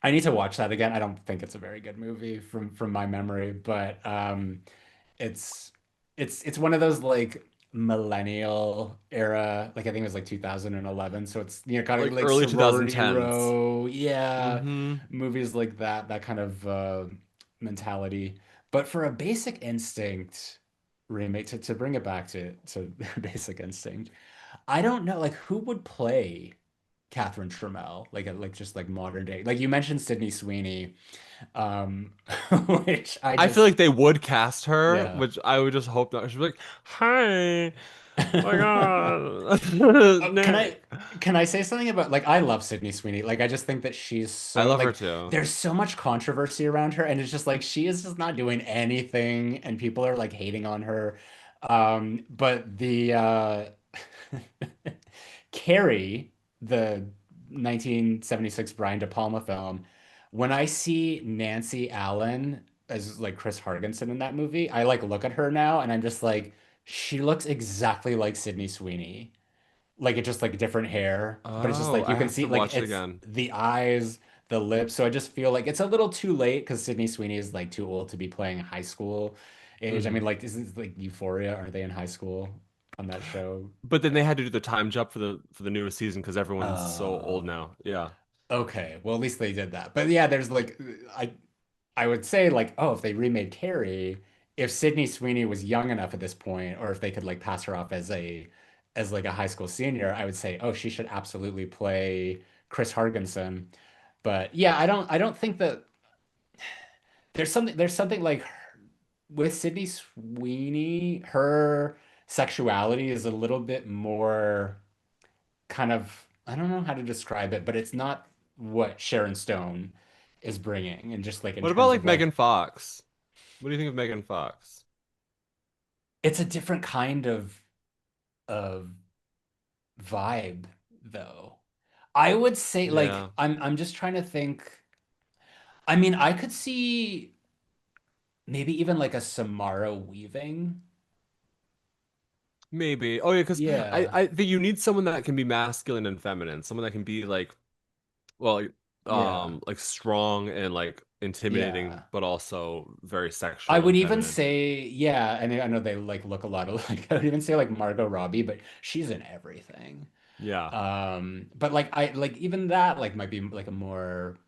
I need to watch that again. I don't think it's a very good movie from my memory, but it's it's one of those like millennial era, like I think it was like 2011. So it's kind of Like like early sorority 2010s. row, yeah, Hmm. movies like that kind of mentality. But for a Basic Instinct remake, to bring it back to Basic Instinct, I don't know like who would play Catherine Trammell, like just like modern day. Like you mentioned Sydney Sweeney, um, which I I feel just like they would cast her, yeah. which I would just hope not. She'd be like, "Hi, my God, Can Nick." I say something about like I love Sydney Sweeney. Like I just think that she's I so love her like too. there's so much controversy around her, and it's just like she is just not doing anything, and people are like hating on her. But the Carrie, the 1976 Brian De Palma film, when I see Nancy Allen as like Chris Hargensen in that movie, I like look at her now and I'm just like, she looks exactly like Sydney Sweeney. Like it's just like different hair, but it's just Oh, like you I can have see to like watch it it's again. the eyes, the lips. So I just feel like it's a little too late because Sydney Sweeney is like too old to be playing high school age. I Hmm. mean, like, this is like Euphoria. Are they in high school on that show? But then they had to do the time jump for the newest season because everyone's so old Oh, now. Yeah. okay. Well, at least they did that. But yeah, there's like I would say like, oh, if they remade Carrie, if Sydney Sweeney was young enough at this point, or if they could like pass her off as like a high school senior, I would say, oh, she should absolutely play Chris Hargensen. But yeah, I don't think that there's something like with Sydney Sweeney, her sexuality is a little bit more kind of I don't know how to describe it, but it's not what Sharon Stone is bringing, and just like in What about terms like of like Megan Fox? What do you think of Megan Fox? it's a different kind of vibe though. I would say like Yeah, I'm just trying to think. I mean, I could see maybe even like a Samara Weaving. maybe. Oh yeah, because Yeah. I think you need someone that can be masculine and feminine, someone that can be like, well, Yeah. like strong and like intimidating, Yeah. but also very I sexual would and even feminine. say, yeah, and I know they like look a lot of like I would even say like Margot Robbie, but she's in everything. Yeah. But like I like even that like might be like a more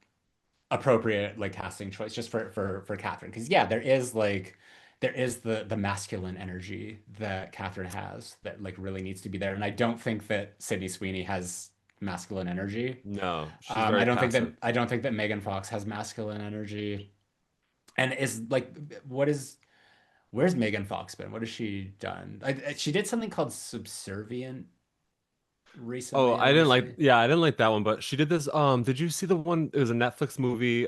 appropriate like casting choice just for Catherine. Because yeah, there is like there is the masculine energy that Catherine has that like really needs to be there. And I don't think that Sydney Sweeney has masculine energy. No, she's very passive. I don't think that Megan Fox has masculine energy. And is like what is where's Megan Fox been? What has she done? She did something called Subservient Oh, recently, I want to say. I didn't like that one, but she did this did you see the one, it was a Netflix movie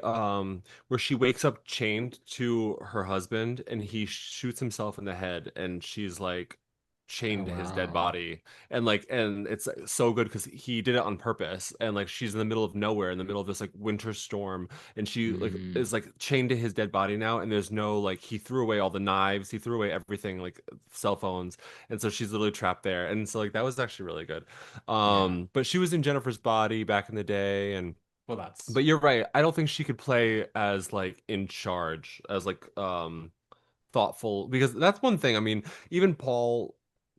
where she wakes up chained to her husband and he shoots himself in the head and she's like Oh chained to his dead wow. body, and it's so good because he did it on purpose, and like she's in the middle of nowhere in the middle of this like winter storm, and she like Mm, is like chained to his dead body now, and there's no like, he threw away all the knives, he threw away everything, like cell phones, and so she's literally trapped there, and so like that was actually really good. yeah. But she was in Jennifer's Body back in the day, and Well, that's but you're right. I don't think she could play as like in charge, as like thoughtful, because that's one thing. I mean, even Paul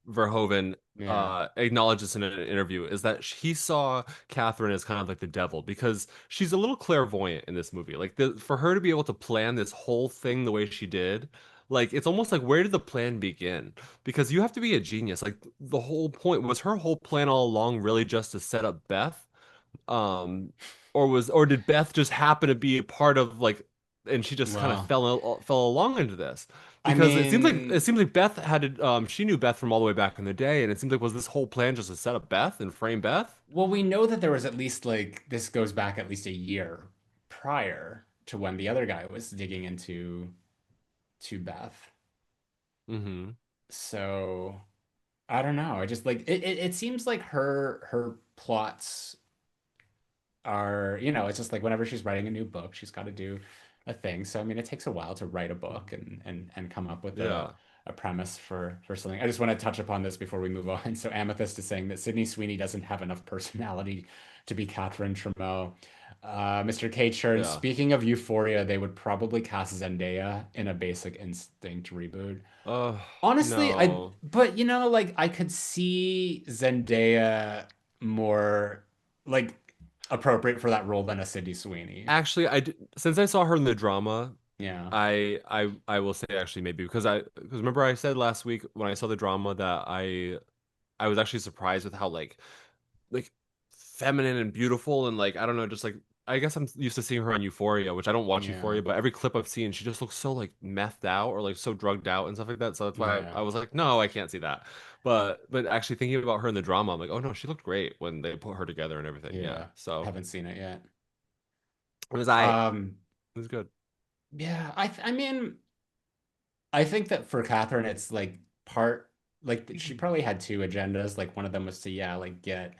Verhoeven yeah. acknowledges in an interview is that he saw Catherine as kind of like the devil because she's a little clairvoyant in this movie. Like for her to be able to plan this whole thing the way she did, like it's almost like, where did the plan begin? Because you have to be a genius. Like the whole point was, her whole plan all along really just to set up Beth, um or did Beth just happen to be a part of like, and she just kind of Well, fell along into this, I because it mean, seems like Beth had to, she knew Beth from all the way back in the day, and it seems like, was this whole plan just to set up Beth and frame Beth? well, we know that there was at least like this goes back at least a year prior to when the other guy was digging into to Beth. Hmm. So I don't know. I just like it seems like her plots are, it's just like whenever she's writing a new book, she's got to do a thing. So I mean, it takes a while to write a book and come up with Yeah. a premise for something. I just want to touch upon this before we move on. So Amethyst is saying that Sydney Sweeney doesn't have enough personality to be Catherine Tremont. Mr. K Churn, Yeah. speaking of Euphoria, they would probably cast Zendaya in a Basic Instinct reboot. Oh, Honestly, no. but like I could see Zendaya more like appropriate for that role than a Sydney Sweeney. Actually, since I saw her in the drama, Yeah. I will say actually maybe, because remember I said last week when I saw the drama that I was actually surprised with how like feminine and beautiful, and like I don't know, just like, I guess I'm used to seeing her on Euphoria, which I don't watch Yeah. Euphoria, but every clip I've seen, she just looks so like methed out or like so drugged out and stuff like that. So that's why Yeah. I was like, no, I can't see that. But actually thinking about her in the drama, I'm like, oh no, she looked great when they put her together and everything. Yeah. Yeah. So Haven't seen it yet. it Um, was good. yeah, I mean, I think that for Catherine, it's like part like she probably had two agendas. Like one of them was to, yeah, like get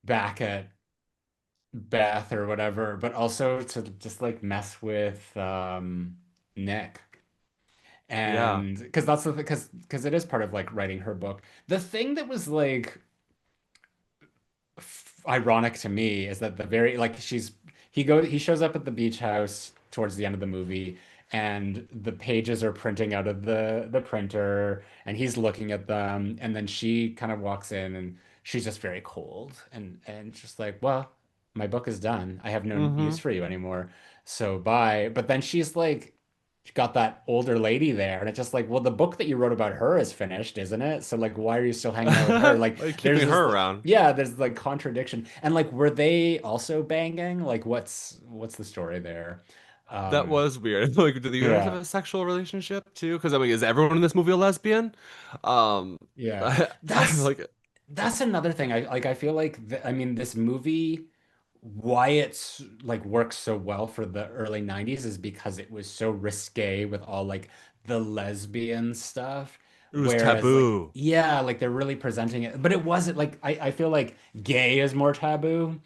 back at Beth or whatever, but also to just like mess with Nick. Yeah. And because that's the because it is part of like writing her book. The thing that was like ironic to me is that the very like he shows up at the beach house towards the end of the movie, and the pages are printing out of the printer, and he's looking at them, and then she kind of walks in, and she's just very cold and just like, well, my book is done, I have no use Mm-hmm. for you anymore, so bye. But then she's like got that older lady there, and it's just like, well, the book that you wrote about her is finished, isn't it? So like, why are you still hanging out with her? Like, Like there's keeping this her like, around. yeah, there's like contradiction. And like, were they also banging? Like, what's the story there? That Um, was weird. Like, do you guys have yeah, a sexual relationship too? Because I mean, is everyone in this movie a lesbian? Um, yeah. I'm That's like, that's another thing. I feel like I mean, this movie, why it's like works so well for the early 90s is because it was so risque with all like the lesbian stuff. it was Whereas like, taboo. yeah, like they're really presenting it, but it wasn't like I feel like gay is more taboo,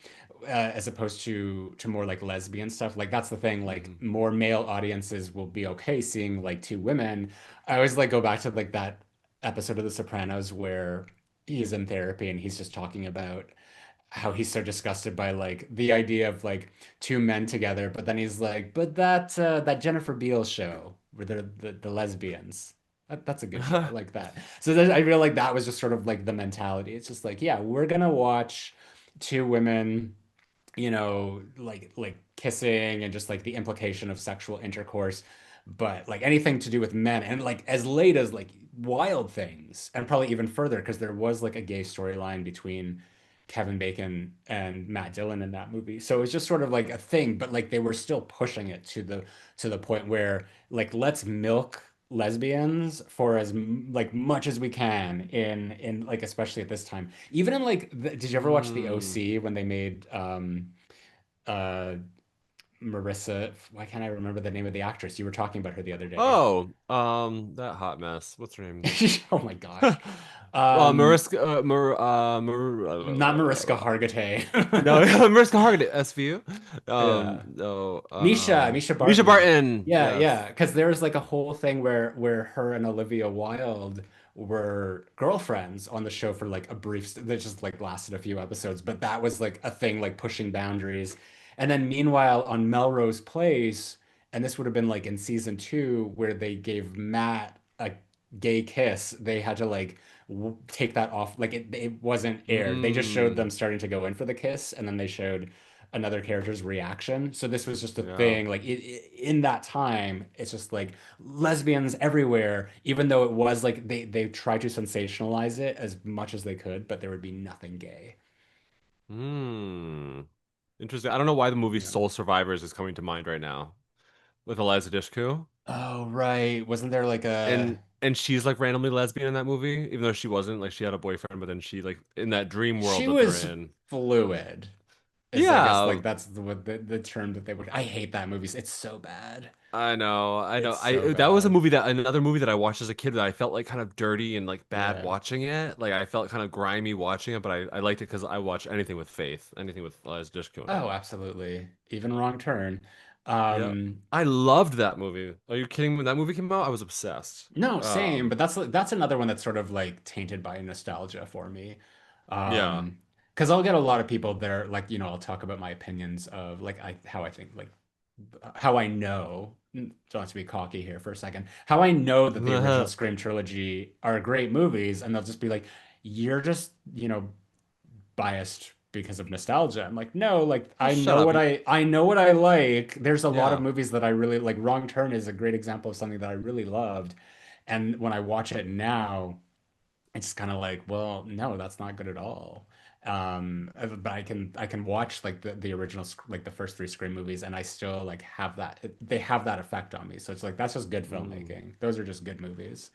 as opposed to more like lesbian stuff. Like that's the thing, like Mhm. more male audiences will be okay seeing like two women. I always like go back to like that episode of The Sopranos where he's in therapy and he's just talking about how he's so disgusted by like the idea of like two men together, but then he's like, but that Jennifer Beals show where they're the lesbians. That's a good show. I like that. So I feel like that was just sort of like the mentality. It's just like, yeah, we're gonna watch two women, like kissing and just like the implication of sexual intercourse. but like anything to do with men and like as late as like Wild Things and probably even further because there was like a gay storyline between Kevin Bacon and Matt Dillon in that movie. So it was just sort of like a thing, but like they were still pushing it to the point where like let's milk lesbians for like much as we can in like especially at this time. Even in like did you ever watch the Mm. OC when they made uh Marissa, why can't I remember the name of the actress? You were talking about her the other day. Oh, that hot mess. What's her name? Oh my gosh. Um, Mariska, Not Mariska Hargitay. no, Mariska Hargitay, SVU. Yeah. No, Misha Misha Barton. Barton. Yeah, Yes. yeah, because there's like a whole thing where her and Olivia Wilde were girlfriends on the show for like a that just like lasted a few episodes, but that was like a thing like pushing boundaries. And then meanwhile on Melrose Place, and this would have been like in season two where they gave Matt a gay kiss, they had to like take that off. Like it wasn't aired. They just showed them Mm, starting to go in for the kiss, and then they showed another character's reaction. So this was just a yeah. thing. Like in that time, it's just like lesbians everywhere. Even though it was like they tried to sensationalize it as much as they could, but there would be nothing gay. Hmm. Interesting. I don't know why the movie Yeah. Soul Survivors is coming to mind right now with Eliza Dushku. Oh, right. Wasn't there like a And she's like randomly lesbian in that movie, even though she wasn't. Like she had a boyfriend, but then she like in that dream world she that they're was in. fluid. Is I guess Yeah, like that's the term that they would. I hate that movie. It's so bad. I know, I know. It's I so that was a bad. movie that another movie that I watched as a kid that I felt like kind of dirty and like bad Yeah. watching it. Like I felt kind of grimy watching it, but I liked it because I watch anything with Faith, anything with Eliza Dushku in it. Oh, absolutely. Even Wrong Turn. Yeah, Um, I loved that movie. Are you kidding me? When that movie came out, I was obsessed. no, same, Um, but that's another one that's sort of like tainted by nostalgia for me. yeah. Because I'll get a lot of people that are like, I'll talk about my opinions of like how I think like how I know, not to be cocky here for a second, how I know that the original Scream trilogy are great movies, and they'll just be like, you're just, biased because of nostalgia. I'm like, no, like Oh, shut up. I know what I like. There's a lot of Yeah. movies that I really like. Wrong Turn is a great example of something that I really loved. And when I watch it now, it's kind of like, well, no, that's not good at all. But I can watch like the original like the first three Scream movies, and I still like have they have that effect on me. So it's like that's just good Mm, filmmaking. Those are just good movies.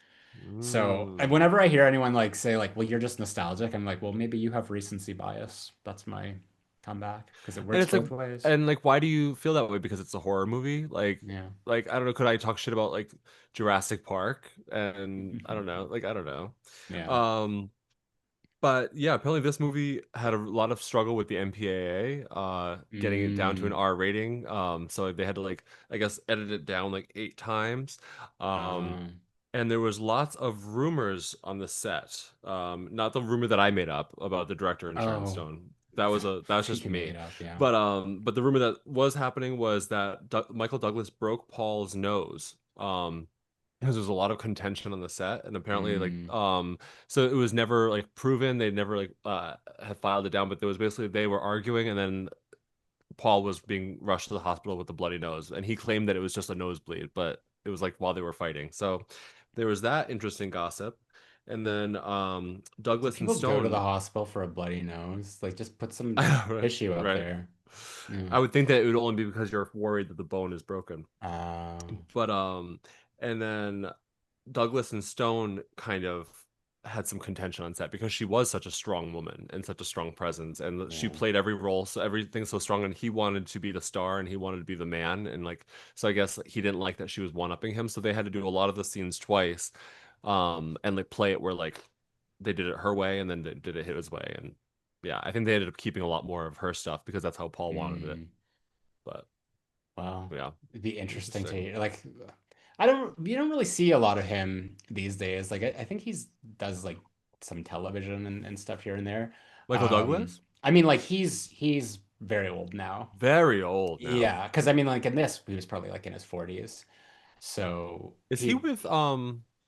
So and mm. whenever I hear anyone like say like, well, you're just nostalgic, I'm like, well, maybe you have recency bias. That's my comeback because it And works it's like, both ways. and like, why do you feel that way? Because it's a horror movie? Yeah. Like I don't know. Could I talk shit about like Jurassic Park? And I don't know. Like I don't know. Yeah. Um, but yeah, apparently this movie had a lot of struggle with the MPAA, getting it down to an Mm. R rating. So they had to like, I guess, edit it down like 8 times. Um, Um, and there was lots of rumors on the set. Not the rumor that I made up about the director and Sharon oh, Stone. That was that just you me. made up. Yeah. But the rumor that was happening was that Michael Douglas broke Paul's nose. Because there's a lot of contention on the set, and apparently Mm. so it was never like proven. They never like had filed it down, but there was basically they were arguing, and then Paul was being rushed to the hospital with a bloody nose, and he claimed that it was just a nosebleed, but it was like while they were fighting. So there was that interesting gossip. And then Do Douglas and people go to the Stone, hospital for a bloody nose? Like, just put some I know, right? tissue up Right. there. Yeah. I would think that it would only be because you're worried that the bone is broken. Um, But and then Douglas and Stone kind of had some contention on set because she was such a strong woman and such a strong presence, and she yeah. played every role, so everything's so strong, and he wanted to be the star and he wanted to be the man, and like so I guess he didn't like that she was one-upping him, so they had to do a lot of the scenes twice, and like play it where like they did it her way and then they did it his way, and yeah, I think they ended up keeping a lot more of her stuff because that's how Paul wanted it, Mm. but Well, yeah, it'd be interesting interesting. to like. You don't really see a lot of him these days. Like I think he's does like some television and stuff here and there. Michael Douglas, I mean, like he's very old now. very old now. Yeah, because I mean, like in this, he was probably like in his 40s. So Is he with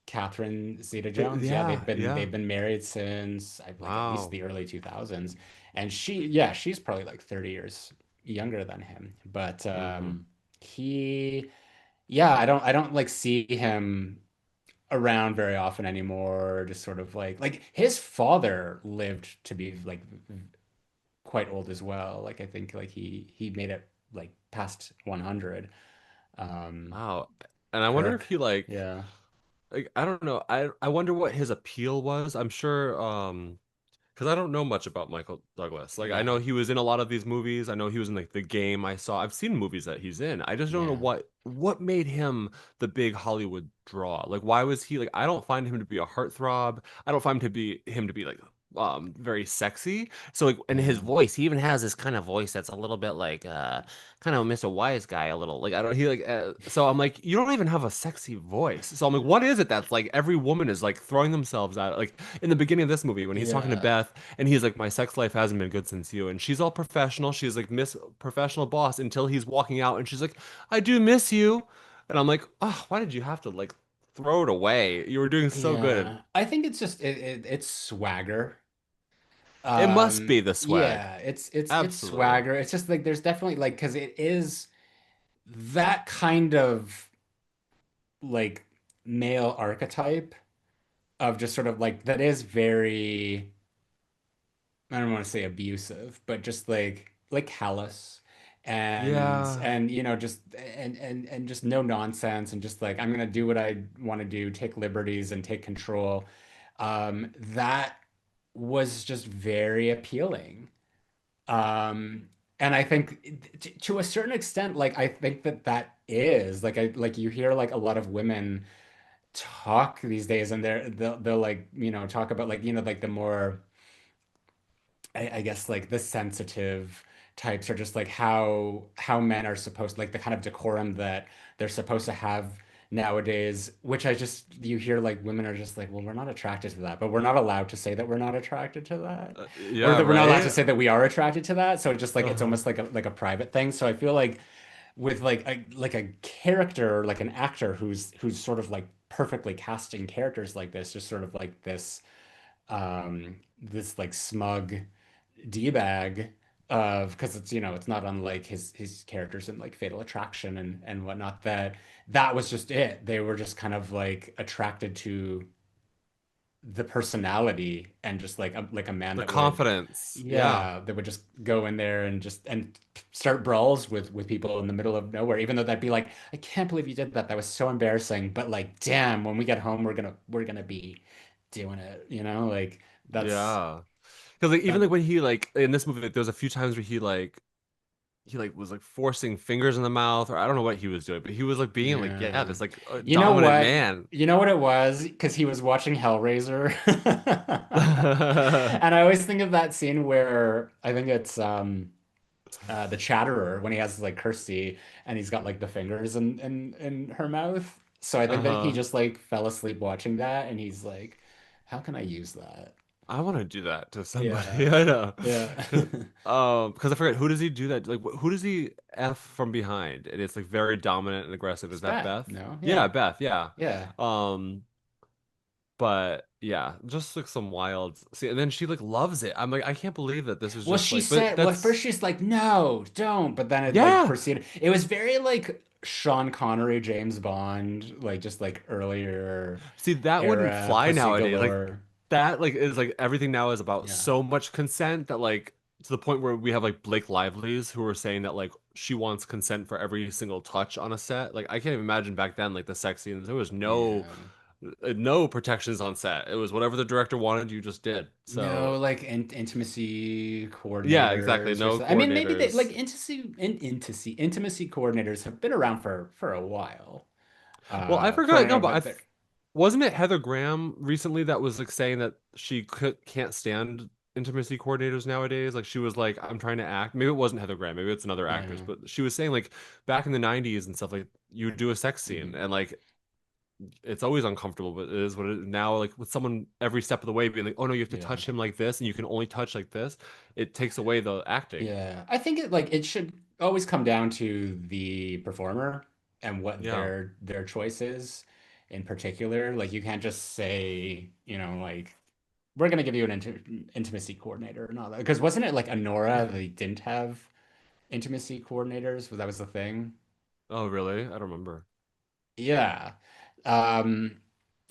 Catherine Zeta-Jones, yeah, Yeah, they've yeah. been married since like at least Wow. the early 2000s, and yeah, she's probably like 30 years younger than him. But Hmm. he yeah, I don't like see him around very often anymore. Just sort of like his father lived to be like quite old as well. Like I think like he made it like past 100. Um, Wow. And I wonder if Kirk. he Yeah. like I don't know. I wonder what his appeal was. I'm sure because I don't know much about Michael Douglas. Like I know Yeah. he was in a lot of these movies. I know he was in like The Game. I've seen movies that he's in. I just don't know Yeah. what made him the big Hollywood draw. Like why was he like I don't find him to be a heartthrob. I don't find him to be like very sexy. So like and his Yeah. voice, he even has this kind of voice that's a little bit like kind of Mr. Wise Guy a little. Like I don't he like so I'm like you don't even have a sexy voice. So I'm like what is it that's like every woman is like throwing themselves at like in the beginning of this movie when he's talking to Yeah. Beth and he's like, my sex life hasn't been good since you. And she's all professional. She's like Miss Professional Boss until he's walking out and she's like, I do miss you. And I'm like, oh, why did you have to like throw it away? You were doing so good. Yeah. I think it's just it's swagger. It must be the swag. Yeah, it's Absolutely. swagger. It's just like there's definitely like because it is that kind of like male archetype of just sort of like that is very I don't want to say abusive, but just like callous Yeah. and you know just and just no nonsense and just like I'm gonna do what I want to do, take liberties and take control. That was just very appealing. And I think to a certain extent, like I think that that is like I like you hear like a lot of women talk these days and they'll like you know talk about like you know like the more I guess like the sensitive types are just like how men are supposed like the kind of decorum that they're supposed to have nowadays, which I just you hear like women are just like, well, we're not attracted to that, but we're not allowed to say that we're not attracted to that, or Yeah, that we're not allowed to right? say that we are attracted to that. So it's just like it's Uh-huh. almost like a private thing. So I feel with like a character, like an actor who's sort of like perfectly casting characters like this, just sort of like this like smug D-bag of because it's you know it's not unlike his characters in like Fatal Attraction and whatnot that was just it. They were just kind of like attracted to the personality and just like a man The that would confidence. Yeah. yeah that would just go in there and just and start brawls with people in the middle of nowhere, even though that'd be like I can't believe you did that, that was so embarrassing, but like damn when we get home we're gonna be doing it, you know, like that's Yeah. Because like even that like when he like in this movie, like, there was a few times where he like was like forcing fingers in the mouth or I don't know what he was doing, but he was like being like yeah, Yeah. this like You know dominant what? man. You know what it was? Because he was watching Hellraiser. And I always think of that scene where I think it's the Chatterer when he has like Kirsty and he's got like the fingers in her mouth. So I think that he Uh-huh. just like fell asleep watching that and he's like, how can I use that? I want to do that to Yeah. somebody. I know. Yeah. 'Cause because I forget who does he do that? Like who does he F from behind? And it's like very dominant and aggressive. Is It's that Beth. Beth? No? Yeah, Yeah. Beth, yeah. Yeah. Um, but yeah, just like some wild see, and then she like loves it. I'm like, I can't believe that this is Well, just she like, but said, well, at first that's she's like, no, don't. But then it like yeah. proceeded. It was very like Sean Connery, James Bond, like just like earlier See, that wouldn't era, fly Pussy nowadays. Like Galore. that like is like everything now is about Yeah. so much consent that like to the point where we have like Blake Lively's who are saying that like she wants consent for every single touch on a set. Like I can't even imagine back then like the sex scenes. There was Yeah. no protections on set. It was whatever the director wanted, you just did. No, So like intimacy yeah, exactly. coordinators or No something. I mean, maybe they like coordinators. intimacy coordinators have been around for a while. Well, I For forgot. No, no, but but they're wasn't it Heather Graham recently that was like saying that can't stand intimacy coordinators nowadays? Like she was like, I'm trying to act. Maybe it wasn't Heather Graham. Maybe it's another actress. yeah. But she was saying like back in the '90s and stuff like you would do a sex scene Mhm. and like it's always uncomfortable, but it is what it is. Now like with someone every step of the way being like, oh no, you have to Yeah. touch him like this and you can only touch like this. It takes away the acting. Yeah, I think it should always come down to the performer and what Yeah. their choice is in particular. Like you can't just say, you know, like we're gonna give you an intimacy coordinator and all that. Because wasn't it like Anora they didn't have intimacy coordinators? That was the thing. Oh really? I don't remember. Yeah. Um,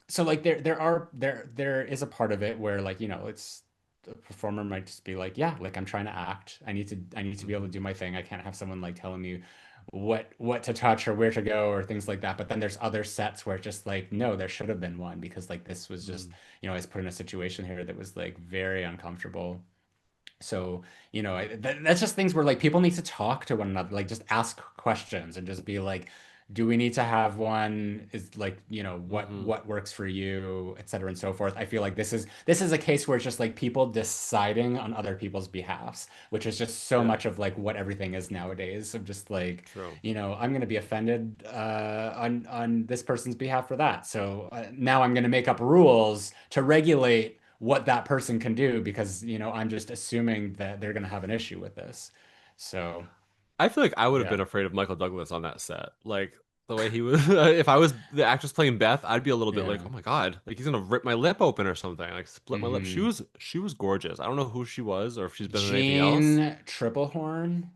so like there is a part of it where like, it's the performer might just be like, yeah, like I'm trying to act. I need to be able to Hmm. do my thing. I can't have someone like telling me what to touch or where to go or things like that. But then there's other sets where it's just like, no, there should have been one because like this was just, Mm. I was put in a situation here that was like very uncomfortable. So, that's just things where like people need to talk to one another, like just ask questions and just be like, do we need to have one? Is like, what Hmm. what works for you, et cetera and so forth. I feel like this is a case where it's just like people deciding on other people's behalfs, which is just so Yeah, much of like what everything is nowadays. Of just like, true. I'm gonna be offended on this person's behalf for that. So now I'm gonna make up rules to regulate what that person can do because I'm just assuming that they're going to have an issue with this. So I feel like I would have yeah, been afraid of Michael Douglas on that set. Like the way he was, if I was the actress playing Beth, I'd be a little bit like, yeah. oh my God, like he's gonna rip my lip open or something, like split my lip. She Hmm. was she was gorgeous. I don't know who she was or if she's been in anything else. Jean Triplehorn.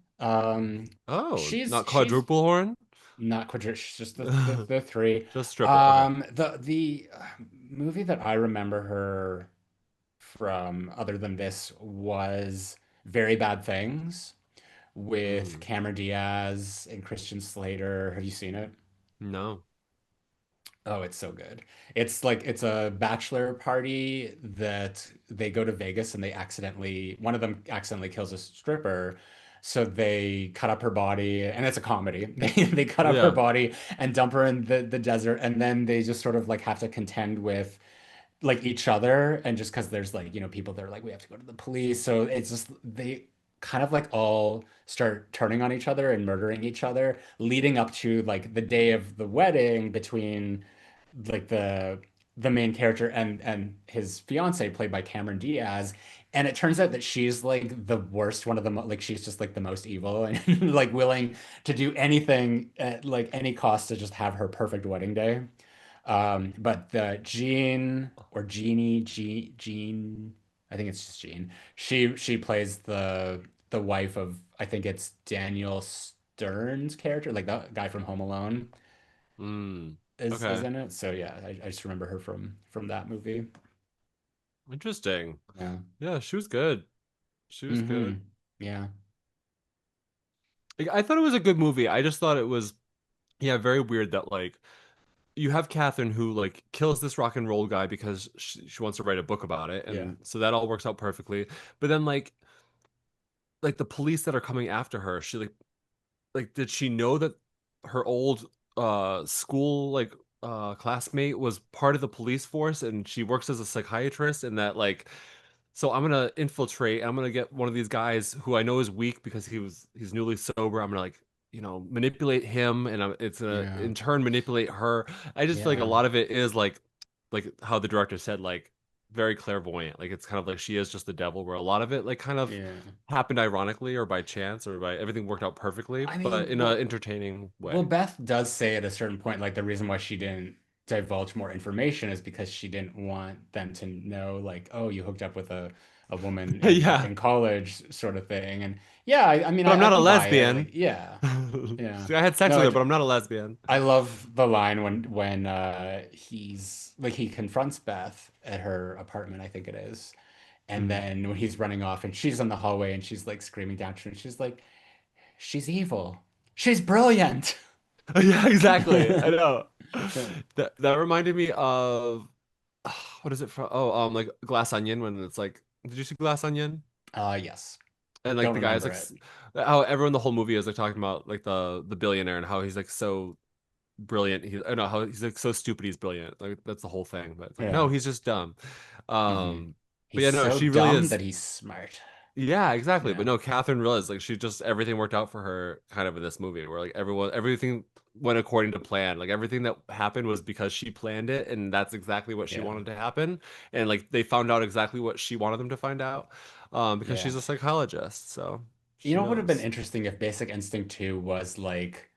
Oh, She's not she's quadruple horn, not quadri she's just the three. just triple. Okay. The movie that I remember her from, other than this, was Very Bad Things with Mm, Cameron Diaz and Christian Slater. Have you seen it? no. Oh, it's so good. It's like it's a bachelor party that they go to Vegas and one of them accidentally kills a stripper. So they cut up her body, and it's a comedy. They cut up her Yeah. body and dump her in the desert, and then they just sort of like have to contend with like each other. And just because there's like, people that are like, we have to go to the police. So it's just they kind of like all start turning on each other and murdering each other, leading up to like the day of the wedding between like the main character and his fiance played by Cameron Diaz. And it turns out that she's like the worst one of them. Like she's just like the most evil and like willing to do anything at like any cost to just have her perfect wedding day. But the Jean or Jean, I think it's just Jean. She plays the wife of, I think it's Daniel Stern's character, like the guy from Home Alone Mm, is okay. in it. So yeah, I just remember her from that movie. Interesting. Yeah. Yeah, she was good. She was Hmm. good. Yeah. Like, I thought it was a good movie. I just thought it was, yeah, very weird that like you have Catherine who like kills this rock and roll guy because she wants to write a book about it, Yeah. and so that all works out perfectly. But then like the police that are coming after her, she like did she know that her old school classmate was part of the police force and she works as a psychiatrist and that like so I'm gonna infiltrate. I'm gonna get one of these guys who I know is weak because he's newly sober. I'm gonna like manipulate him, and it's gonna Yeah. in turn manipulate her. I just feel like a Yeah. lot of it is like how the director said like very clairvoyant. Like it's kind of like she is just the devil. Where a lot of it like kind of Yeah. happened ironically or by chance or by everything worked out perfectly, I but mean, in an entertaining well, way. Beth does say at a certain point, like the reason why she didn't divulge more information is because she didn't want them to know, like, oh, you hooked up with a woman Yeah, in college, sort of thing. And yeah, I mean, but I'm I not a can buy it. Like, lesbian. yeah, yeah. I had sex No, with her, but I'm not a lesbian. I love the line when he's like he confronts Beth at her apartment, I think it is. And Mhm. then when he's running off and she's in the hallway and she's like screaming down to him, she's like, she's evil. She's brilliant. Yeah, exactly. I know. That reminded me of what is it from? Oh, like Glass Onion when it's like, did you see Glass Onion? Yes. And like Don't the guy's remember like, it. how everyone the whole movie is like talking about like the billionaire and how he's like so brilliant. I know how he's like so stupid he's brilliant. Like that's the whole thing. But it's like no, Yeah. he's just dumb. Hmm. But He's yeah, no, so she really dumb is. that he's smart. Yeah, exactly. Yeah. But no, Catherine realized like she just everything worked out for her kind of in this movie where like everything went according to plan. Like everything that happened was because she planned it and that's exactly what she Yeah. wanted to happen. And like they found out exactly what she wanted them to find out because Yeah. she's a psychologist, so You she know what would have been knows. interesting if Basic Instinct 2 was like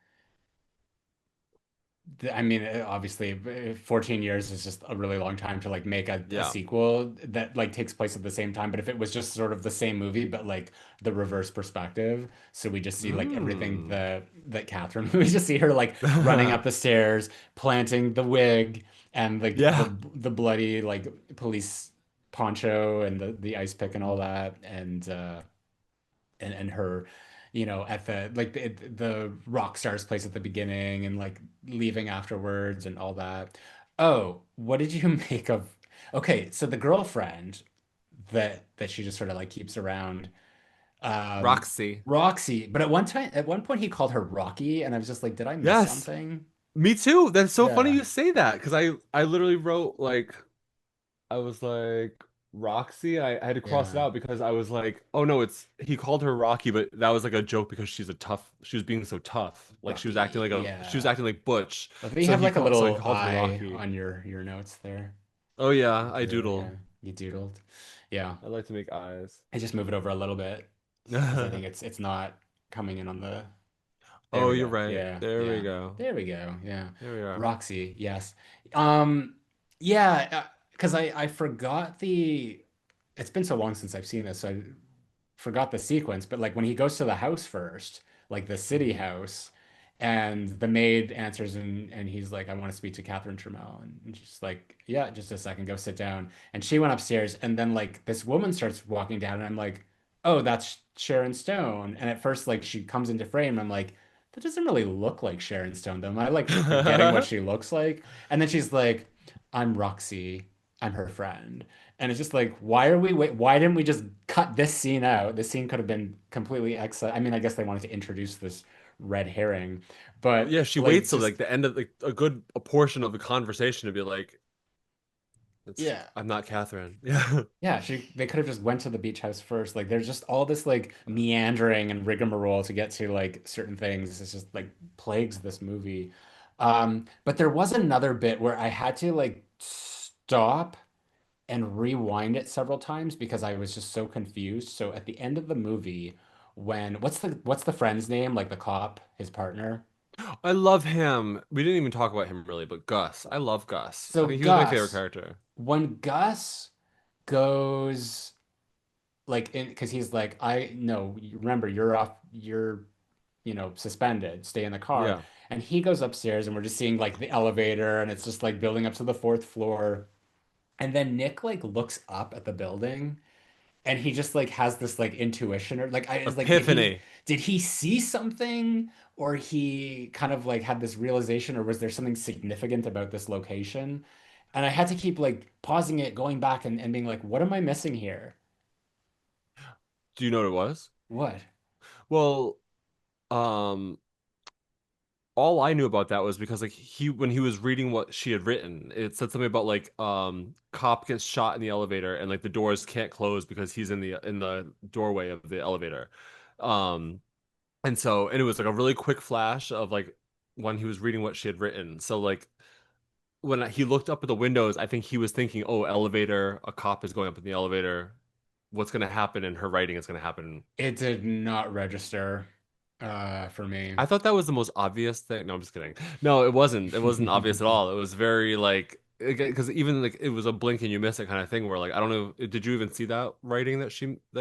I mean, obviously, 14 years is just a really long time to like make a Yeah. sequel that like takes place at the same time. But if it was just sort of the same movie, but like the reverse perspective, so we just see like everything Mm. that Catherine, we just see her like running up the stairs, planting the wig and like Yeah. the bloody like police poncho and the ice pick and all that, and her, at the like the rock star's place at the beginning and like leaving afterwards and all that. Oh, what did you make of? Okay, so the girlfriend that she just sort of like keeps around, um, Roxy. Roxy. But at one point, he called her Rocky, and I was just like, did I miss Yes. something? Me too. That's so funny Yeah, you say that because I literally wrote like I was like Roxy. I had to cross it yeah, out because I was like, oh no, it's he called her Rocky, but that was like a joke because she was being so tough. Like Rocky. she was Yeah. acting like Butch. I think you have like a So he little called her eye Rocky. on your notes there. Oh yeah, You I do, yeah. doodle. You doodled. Yeah. I like to make eyes. I just move it over a little bit because I think it's not coming in on the. There Oh, we you're go. right. Yeah, There we yeah. go. There we go. Yeah. There we are. Roxy, yes. Um, yeah, because I forgot the. It's been so long since I've seen this, so I forgot the sequence. But like when he goes to the house first, like the city Mhm. house, and the maid answers and he's like, I want to speak to Catherine Trammell, and she's like, yeah, just a second, go sit down. And she went upstairs, and then like this woman starts walking down, and I'm like, oh, that's Sharon Stone. And at first, like she comes into frame, and I'm like, that doesn't really look like Sharon Stone, though. Am I like forgetting what she looks like? And then she's like, I'm Roxy. I'm her friend. And it's just like, why didn't we just cut this scene out? This scene could have been completely excellent. I mean, I guess they wanted to introduce this red herring, but Yeah, she like waits till just like the end of like a portion of the conversation to be like, it's yeah. I'm not Catherine. Yeah. Yeah, they could have just went to the beach house first. Like there's just all this like meandering and rigmarole to get to like certain things. It's just like plagues this movie. But there was another bit where I had to like stop and rewind it several times because I was just so confused. So at the end of the movie, when what's the friend's name? Like the cop, his partner. I love him. We didn't even talk about him really, but Gus. I love Gus. I So think he was my favorite Gus, character. when Gus goes like in because he's like, I no, remember you're off, you're suspended, stay in the car. Yeah. And he goes upstairs and we're just seeing like the elevator and it's just like building up to the fourth floor. And then Nick like looks up at the building and he just like has this like intuition or like I was like, Epiphany. did he see something or he kind of like had this realization or was there something significant about this location? And I had to keep like pausing it, going back and being like, what am I missing here? Do you know what it was? What? Well, um, all I knew about that was because like he when he was reading what she had written, it said something about like cop gets shot in the elevator and like the doors can't close because he's in the doorway of the elevator. Um and it was like a really quick flash of like when he was reading what she had written. So like when he looked up at the windows, I think he was thinking, "Oh, elevator, a cop is going up in the elevator. What's going to happen?" And her writing is going to happen. It did not register for me. I thought that was the most obvious thing. No, I'm just kidding. No, it wasn't. It wasn't obvious at all. It was very like because even like it was a blink and you miss it kind of thing where like I don't know, did you even see that writing that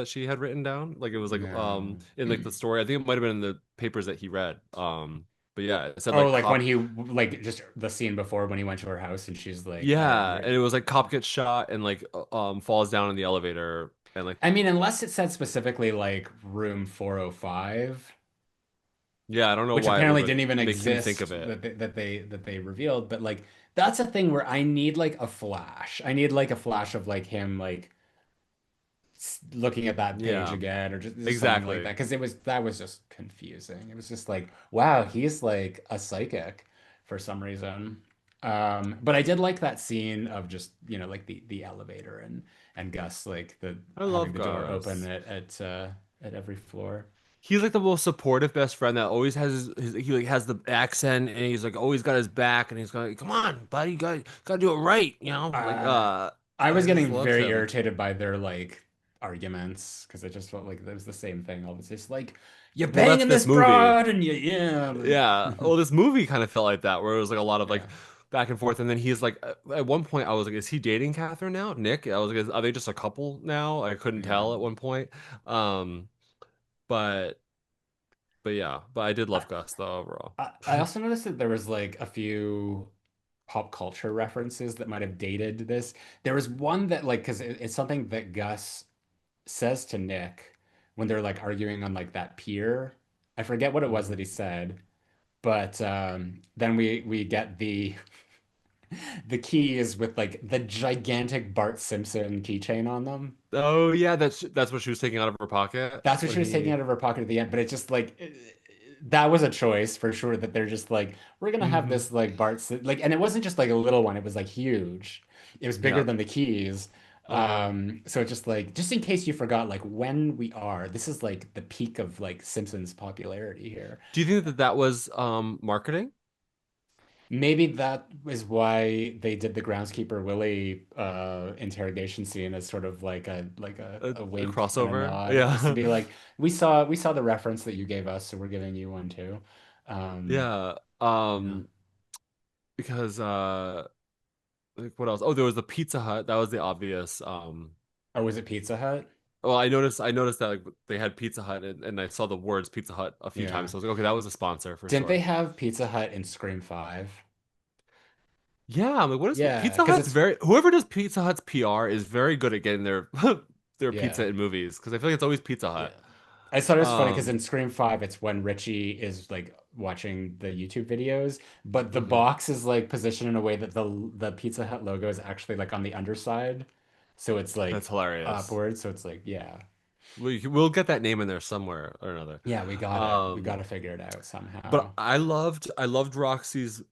she had written down? Like it was like No. in like the story. I think it might have been in the papers that he read. But yeah, it said Oh, like like when cop. he like just the scene before when he went to her house and she's like, Yeah, and it was like cop gets shot and like falls down in the elevator and like I mean, unless it said specifically like room 405, yeah, I don't know which why it would apparently like didn't even make him think of exist it. that they revealed, but like that's a thing where I need like a flash. I need like a flash of like him like looking at that page Yeah, again or just something like exactly. that because that was just confusing. It was just like, wow, he's like a psychic for some reason. But I did like that scene of just, like the elevator and Gus like the I having love the door open Gus. at every floor. He's like the most supportive best friend that always has he like has the accent and he's like always got his back and he's going, come on, buddy, gotta do it right, you know? Like Uh, I I was just getting loves very him. irritated by their like arguments because it just felt like it was the same thing. All it's just like you're Well, that's banging this this movie. broad and you yeah. Yeah. Well, this movie kind of felt like that, where it was like a lot of Yeah. like back and forth, and then he's like, at one point, I was like, is he dating Catherine now? Nick? I was like, are they just a couple now? I couldn't Yeah. tell at one point. Um, but yeah, but I did I, love Gus though overall. I also noticed that there was like a few pop culture references that might have dated this. There was one that like because it's something that Gus says to Nick when they're like arguing on like that pier. I forget what it was that Mhm. he said, but then we get the keys with like the gigantic Bart Simpson keychain on them. Oh yeah, that's what she was taking out of her pocket That's what when she was taking he. out of her pocket at the end, but it's just like that was a choice for sure that they're just like we're gonna have Hmm. this like like and it wasn't just like a little one, it was like huge. It was bigger Yeah. than the keys. Uh-huh. So it's just like just in case you forgot like when we are, this is like the peak of like Simpsons popularity here. Do you think that that was marketing? Maybe that is why they did the groundskeeper Willie interrogation scene as sort of like a A wink and a crossover? nod, just to Yeah. be like, we saw the reference that you gave us, so we're giving you one too. Um, Yeah. yeah. Because like what else? Oh, there was the Pizza Hut. That was the obvious. Or was it Pizza Hut? Well, I noticed that like they had Pizza Hut, and I saw the words Pizza Hut a few Yeah. times. So I was like, okay, that was a sponsor for Didn't they sure. have Pizza Hut in Scream 5? Yeah, I'm like, what is Yeah, Pizza because Hut's it's very whoever does Pizza Hut's PR is very good at getting their their yeah. pizza in movies because I feel like it's always Pizza Yeah. Hut. I thought it was funny because Um, in Scream 5, it's when Richie is like watching the YouTube videos, but the mhm. box is like positioned in a way that the Pizza Hut logo is actually like on the underside. So it's That's like hilarious. upward. So it's like, yeah. We'll get that name in there somewhere or another. Yeah, we got it. We got Um, to figure it out but somehow. I loved Roxy's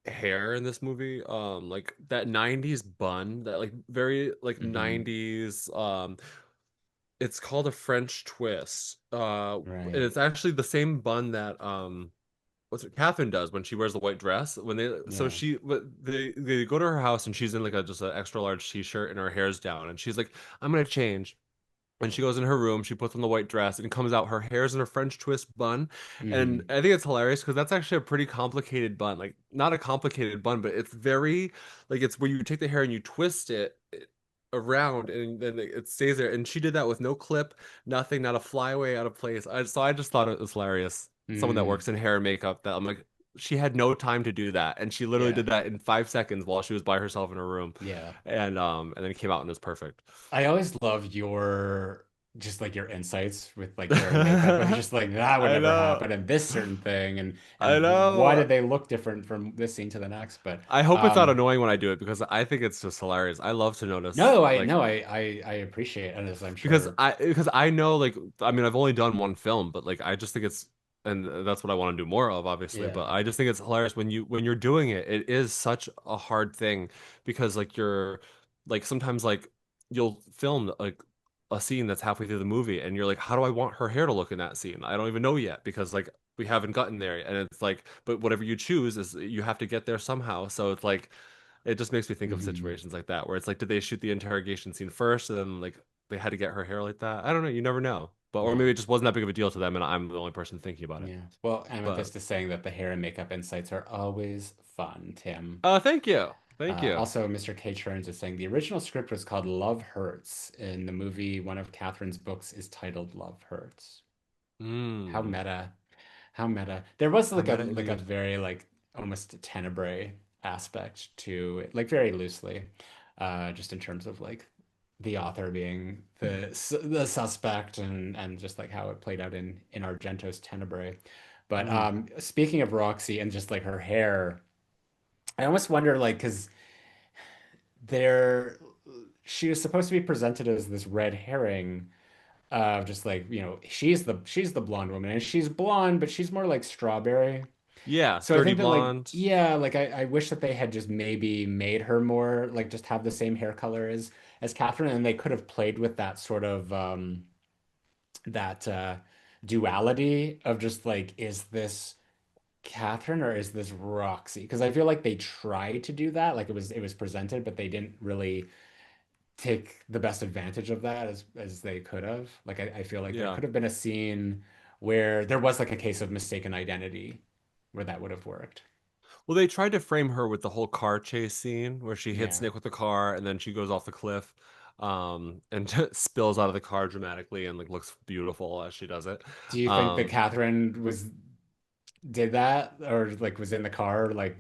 hair in this movie. Like that 90s bun, that like very like Hmm. 90s. It's called a French twist. And Right. it's actually the same bun that what's it Catherine does when she wears the white dress. When they so Yeah. she they go to her house and she's in like a just an extra large t-shirt and her hair's down and she's like, I'm gonna change. And she goes in her room, she puts on the white dress and comes out, her hair's in a French twist bun. And Hmm. I think it's hilarious because that's actually a pretty complicated bun. Like, not a complicated bun, but it's very, like, it's where you take the hair and you twist it around and then it stays there. And she did that with no clip, nothing, not a flyaway out of place. So I just thought it was hilarious. Someone that Hmm. works in hair and makeup that I'm like, she had no time to do that. And she literally Yeah. did that in 5 seconds while she was by herself in her room. Yeah. And then it came out and it was perfect. I always love your just like your insights with like hair and makeup. It's just like that would I never know. happen and this certain thing I and why know. did they look different from this scene to the next? But I hope it's not um annoying when I do it because I think it's just hilarious. I love to notice no, like I appreciate it as I'm because sure. I know like I mean I've only done one film, but like I just think it's and that's what I want to do more of, obviously. Yeah. But I just think it's hilarious when you're doing it. It is such a hard thing because like you're like sometimes like you'll film like a scene that's halfway through the movie and you're like, how do I want her hair to look in that scene? I don't even know yet because like we haven't gotten there. And it's like, but whatever you choose is you have to get there somehow. So it's like it just makes me think of Hmm. situations like that where it's like, did they shoot the interrogation scene first and then like they had to get her hair like that? I don't know. You never know. But or Yeah. maybe it just wasn't that big of a deal to them and I'm the only person thinking about it. Yeah. Well, But Amethyst is saying that the hair and makeup insights are always fun, Tim. thank you. Thank you. Also, Mr. K. Churns is saying the original script was called Love Hurts. In the movie, one of Catherine's books is titled Love Hurts. How Mm. meta. How meta. There was How meta like a indeed. very like almost tenebrae aspect to it, like very loosely, just in terms of like the author being the suspect and just like how it played out in Argento's Tenebrae. But Mm. speaking of Roxy and just like her hair, I almost wonder like because there she was supposed to be presented as this red herring just like she's the blonde woman and she's blonde but she's more like strawberry. Yeah, So I dirty think that like blonde. yeah like I wish that they had just maybe made her more like just have the same hair color as Catherine and they could have played with that sort of that duality of just like is this Catherine or is this Roxy? Because I feel like they tried to do that like it was presented but they didn't really take the best advantage of that as they could have. Like I feel like there Yeah. could have been a scene where there was like a case of mistaken identity where that would have worked. Well, they tried to frame her with the whole car chase scene where she hits Yeah. Nick with the car and then she goes off the cliff, and spills out of the car dramatically and like looks beautiful as she does it. Do you think that Um, Catherine was did that or like was in the car like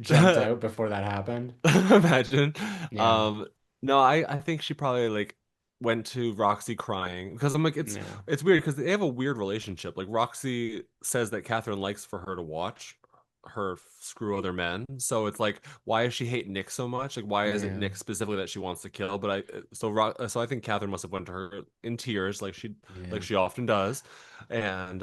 jumped out before that happened? Imagine. Yeah. Um, no, I think she probably like went to Roxy crying because I'm like Yeah. it's weird because they have a weird relationship. Like Roxy says that Catherine likes for her to watch her screw other men. So it's like why does she hate Nick so much? Like why is it Yeah. Nick specifically that she wants to kill? But so I think Catherine must have went to her in tears Yeah. like she often does and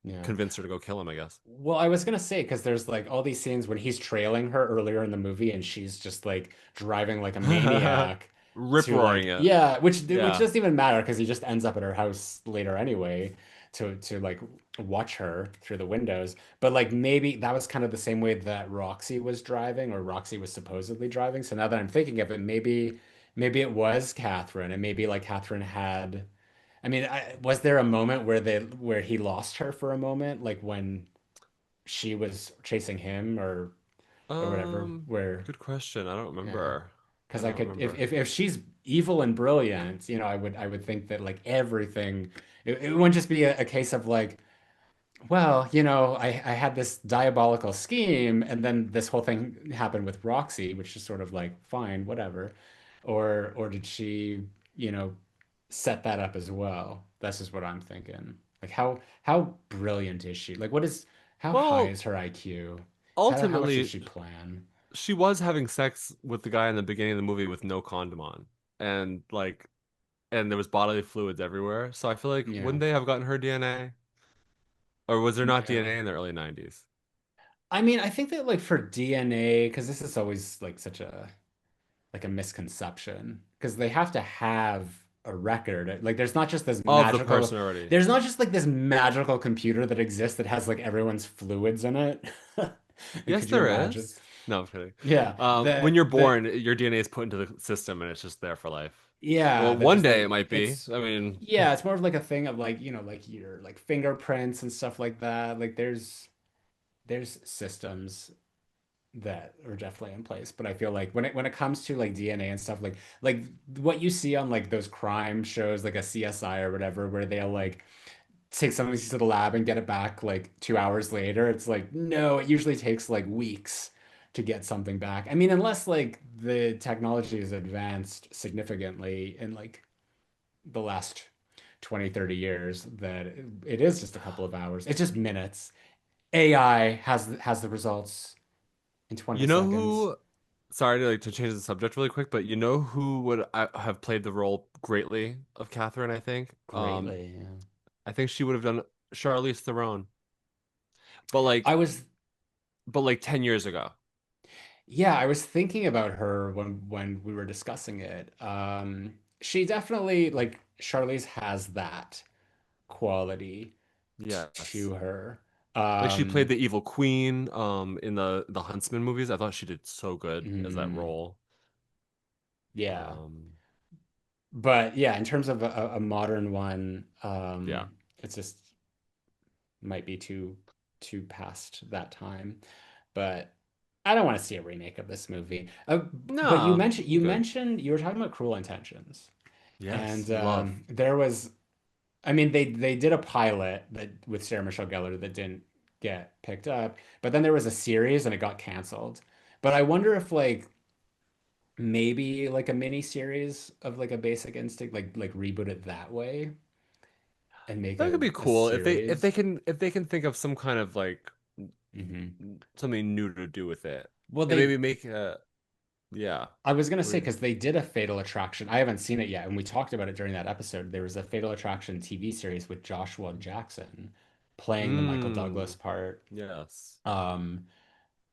Yeah. convinced her to go kill him, I guess. Well, I was gonna say because there's like all these scenes when he's trailing her earlier in the movie and she's just like driving like a maniac Rip to roaring like it. yeah, which Yeah. doesn't even matter because he just ends up at her house later anyway to like watch her through the windows. But like maybe that was kind of the same way that Roxy was driving or Roxy was supposedly driving. So now that I'm thinking of it, maybe it was Catherine and maybe like Catherine had. I mean, was there a moment where he lost her for a moment, like when she was chasing him or whatever Um, where Good question. I don't yeah remember. I because I don't could remember. if she's evil and brilliant I would think that like everything it wouldn't just be a case of like well I had this diabolical scheme and then this whole thing happened with Roxy which is sort of like fine whatever or did she you know set that up as well that's just what I'm thinking like how brilliant is she like what is how high Well, is her IQ how much does ultimately, she plan she was having sex with the guy in the beginning of the movie with no condom on, and like, and there was bodily fluids everywhere. So I feel like yeah wouldn't they have gotten her DNA, or was there not yeah DNA in the early 90s? I mean, I think that like for DNA, because this is always like such a like a misconception, because they have to have a record. Like Of the person already. there's not just like this magical computer that exists that has like everyone's fluids in it. Yes, Could you there imagine? is. No, I'm kidding. Yeah, When you're born, your DNA is put into the system and it's just there for life. yeah, Well, that one just day it like might be. it's I mean, yeah, it's more of like a thing of like, like your like fingerprints and stuff like that. Like there's systems that are definitely in place. But I feel like when it comes to like DNA and stuff, like what you see on like those crime shows, like a CSI or whatever, where they'll like take something to the lab and get it back like 2 hours later. It's like no, it usually takes like weeks to get something back. I mean, unless like the technology has advanced significantly in like the last 20, 30 years, that it is just a couple of hours. It's just minutes. AI has the results in 20 you know seconds. who? Sorry to to change the subject really quick, but you know who would have played the role greatly of Catherine, I think. Greatly. Yeah. I think she would have done Charlize Theron, but I was, like 10 years ago. yeah, I was thinking about her when we were discussing it. She definitely like Charlize has that quality Yes. to her. Like she played Um, the evil queen in the Huntsman movies. I thought she did so good as that mm, role. yeah, Um but yeah, in terms of a modern one, yeah. it's just might be too past that time. But I don't want to see a remake of this movie. But you No, mentioned I'm you good. mentioned you were talking about Cruel Intentions. Yes, And love. there was, I mean, they did a pilot that with Sarah Michelle Gellar that didn't get picked up, but then there was a series and it got canceled. But I wonder if like maybe like a mini series of like a Basic Instinct, like reboot it that way and make That could be a cool series. if they can think of some kind of like Hmm. something new to do with it. Well, And maybe make yeah. I was gonna What do say you- because they did a Fatal Attraction. I haven't seen it yet, and we talked about it during that episode. There was a Fatal Attraction TV series with Joshua Jackson playing the Michael Douglas Mm, part. yes. Um,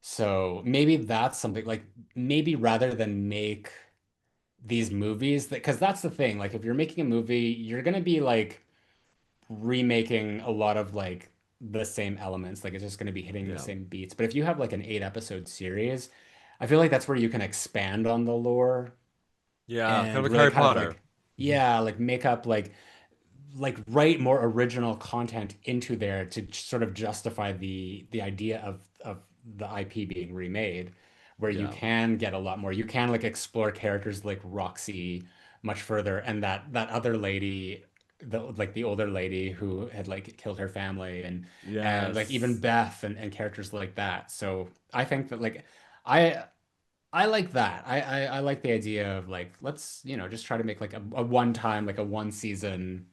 so maybe that's something like maybe rather than make these movies that because that's the thing. Like if you're making a movie, you're gonna be like remaking a lot of like the same elements. Like it's just gonna be hitting the Yeah. same beats. But if you have like an 8 episode series, I feel like that's where you can expand on the lore Yeah, kind of and like really Harry kind of Potter. like yeah like make up like like write more original content into there to sort of justify the idea of the IP being remade, where you Yeah. can get a lot more. You can like explore characters like Roxy much further, and that other lady, the older lady who had like killed her family, and like even Yes. Beth and characters like that. So I think that like I I like that. I like the idea of like let's, just try to make like a one time, like a one season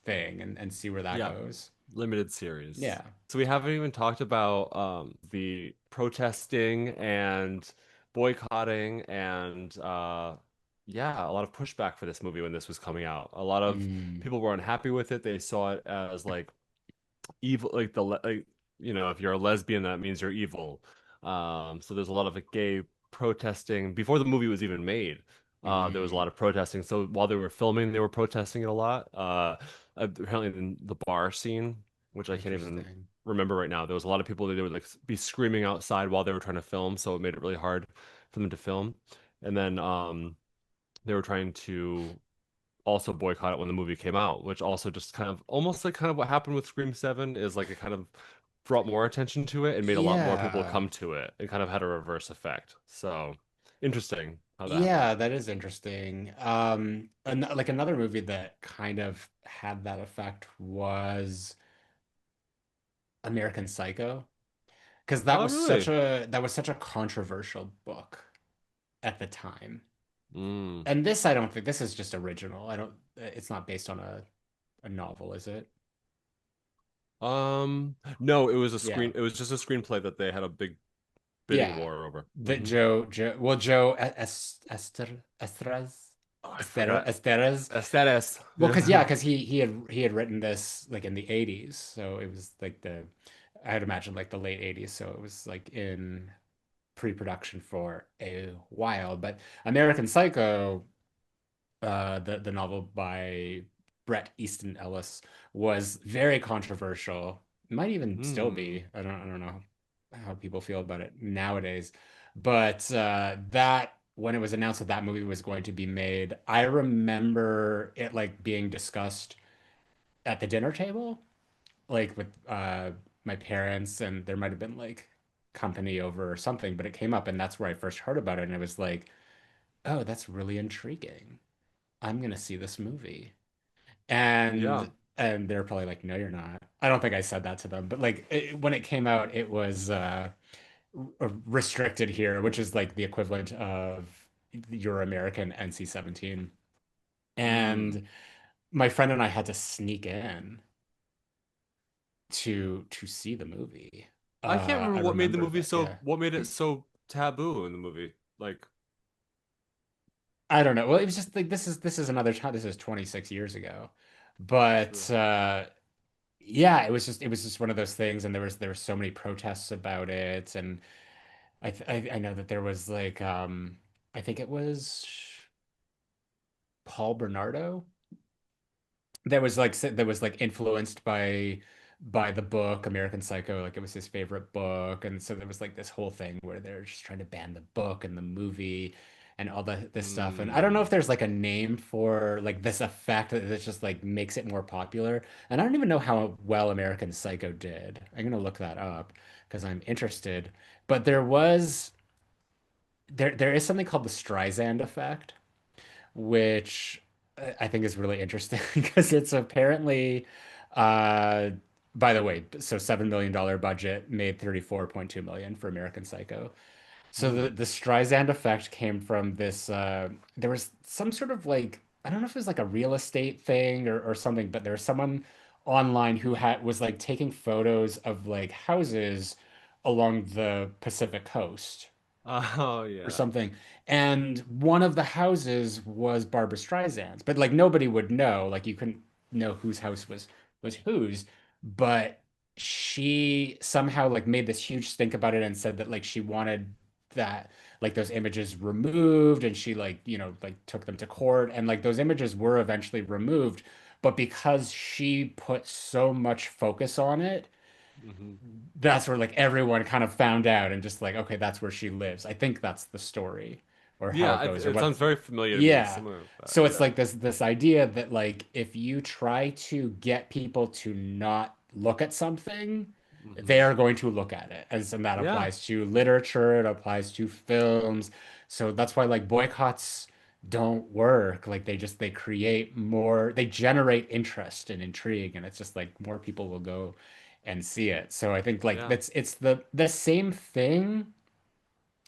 thing and see where that Yeah. goes. Limited series. Yeah. So we haven't even talked about the protesting and boycotting and yeah, a lot of pushback for this movie when this was coming out. A lot of Mm, people were unhappy with it. They saw it as like evil, like like, if you're a lesbian, that means you're evil. So there's a lot of like, gay protesting before the movie was even made. There was a mm, lot of protesting. So while they were filming, they were protesting it a lot. Apparently, in the bar scene, which I can't even interesting. remember right now, there was a lot of people that they would like be screaming outside while they were trying to film. So it made it really hard for them to film. And then they were trying to also boycott it when the movie came out, which also just kind of almost like kind of what happened with Scream 7 is like it kind of brought more attention to it and made a lot more people Yeah. come to it. It kind of had a reverse effect. So interesting how that happened. Yeah, that is interesting. An like another movie that kind of had that effect was American Psycho, because Oh, really? that was such a controversial book at the time. Mm. And this, I don't think this is just original. I don't, it's not based on a novel, is it? No, Yeah. it was just a screenplay that they had a big bidding Yeah. war over. The Joe, well, Joe Esters, Oh, I forgot. Esteres. Aesthetics. Well, because yeah, because he had written this like in the 80s, so it was like I'd imagine like the late 80s, so it was like in pre-production for a while. But American Psycho, the novel by Bret Easton Ellis, was very controversial. Might even still Hmm. be. I don't know how people feel about it nowadays. But that when it was announced that that movie was going to be made, I remember it like being discussed at the dinner table, like with my parents, and there might have been like company over or something, but it came up, and that's where I first heard about it, and it was like, oh, that's really intriguing. I'm gonna see this movie. Yeah. And they're probably like, no, you're not. I don't think I said that to them, but like when it came out, it was restricted here, which is like the equivalent of your American NC-17. Hmm. And my friend and I had to sneak in to see the movie. I can't remember I what made the remember movie that, so yeah. what made it so taboo in the movie. Like, I don't know. Well, it was just like this is another time. This is 26 years ago. But ugh. yeah, it was just one of those things, and there were so many protests about it, and I know that there was like I think it was Paul Bernardo that was like influenced by the book American Psycho, like it was his favorite book, and so there was like this whole thing where they're just trying to ban the book and the movie and all this stuff. And I don't know if Hmm. there's like a name for like this effect that just like makes it more popular. And I don't even know how well American Psycho did. I'm gonna look that up because I'm interested. But there is something called the Streisand effect, which I think is really interesting because it's apparently, uh, by the way, so $7 million budget made 34.2 million for American Psycho. So Hmm. the Streisand effect came from this. There was some sort of like I don't know if it was like a real estate thing or something, but there was someone online who had was like taking photos of like houses along the Pacific coast Oh or yeah. something. And one of the houses was Barbara Streisand's, but like nobody would know. Like you couldn't know whose house was whose. But she somehow like made this huge stink about it and said that like she wanted that like those images removed, and she like like took them to court, and like those images were eventually removed. But because she put so much focus on it, Hmm. that's where like everyone kind of found out and just like, okay, that's where she lives. I think that's the story or how it Yeah, goes or it what. sounds very familiar to me. Yeah. Similar with that. So it's Yeah. like this idea that like if you try to get people to not look at something, Hmm. they are going to look at it. And that Yeah. applies to literature, it applies to films. So that's why like boycotts don't work. Like they create more, they generate interest and intrigue, and it's just like more people will go and see it. So I think like Yeah. it's the same thing,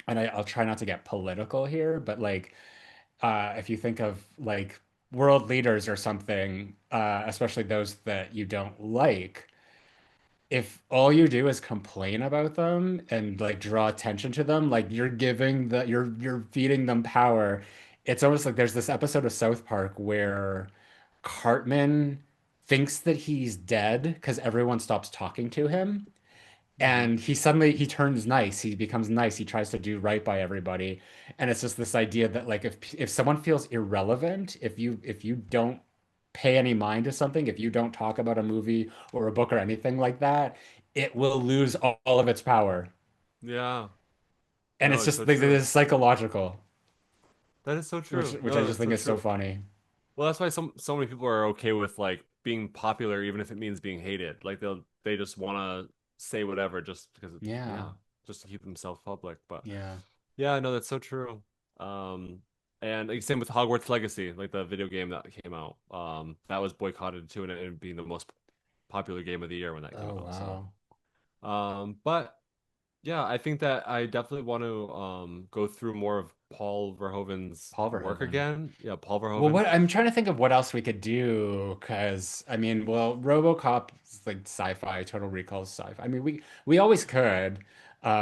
and I'll try not to get political here, but like if you think of like world leaders or something, especially those that you don't like, if all you do is complain about them and like draw attention to them, like you're feeding them power. It's almost like there's this episode of South Park where Cartman thinks that he's dead because everyone stops talking to him. Hmm. And he turns nice. He becomes nice. He tries to do right by everybody. And it's just this idea that like if someone feels irrelevant, if you don't pay any mind to something, if you don't talk about a movie or a book or anything like that, it will lose all of its power. Yeah. And No, it's it's just so like true. this psychological, That is so true. which I No, just that's think so is so true. funny. Well, that's why so many people are okay with like being popular, even if it means being hated. Like they just want to say whatever just because, Yeah. yeah, just to keep themselves public. But Yeah. yeah, no, that's so true. Um, and like, same with Hogwarts Legacy, like the video game that came out. That was boycotted too, and it ended up being the most popular game of the year when that came Oh out. So, wow. but yeah, I think that I definitely want to go through more of Paul Verhoeven's Paul work Verhoeven. again. Yeah, Paul Well, Verhoeven. what I'm trying to think of what else we could do, because I mean, well, RoboCop is like sci-fi, Total Recall is sci-fi. I mean, we always could.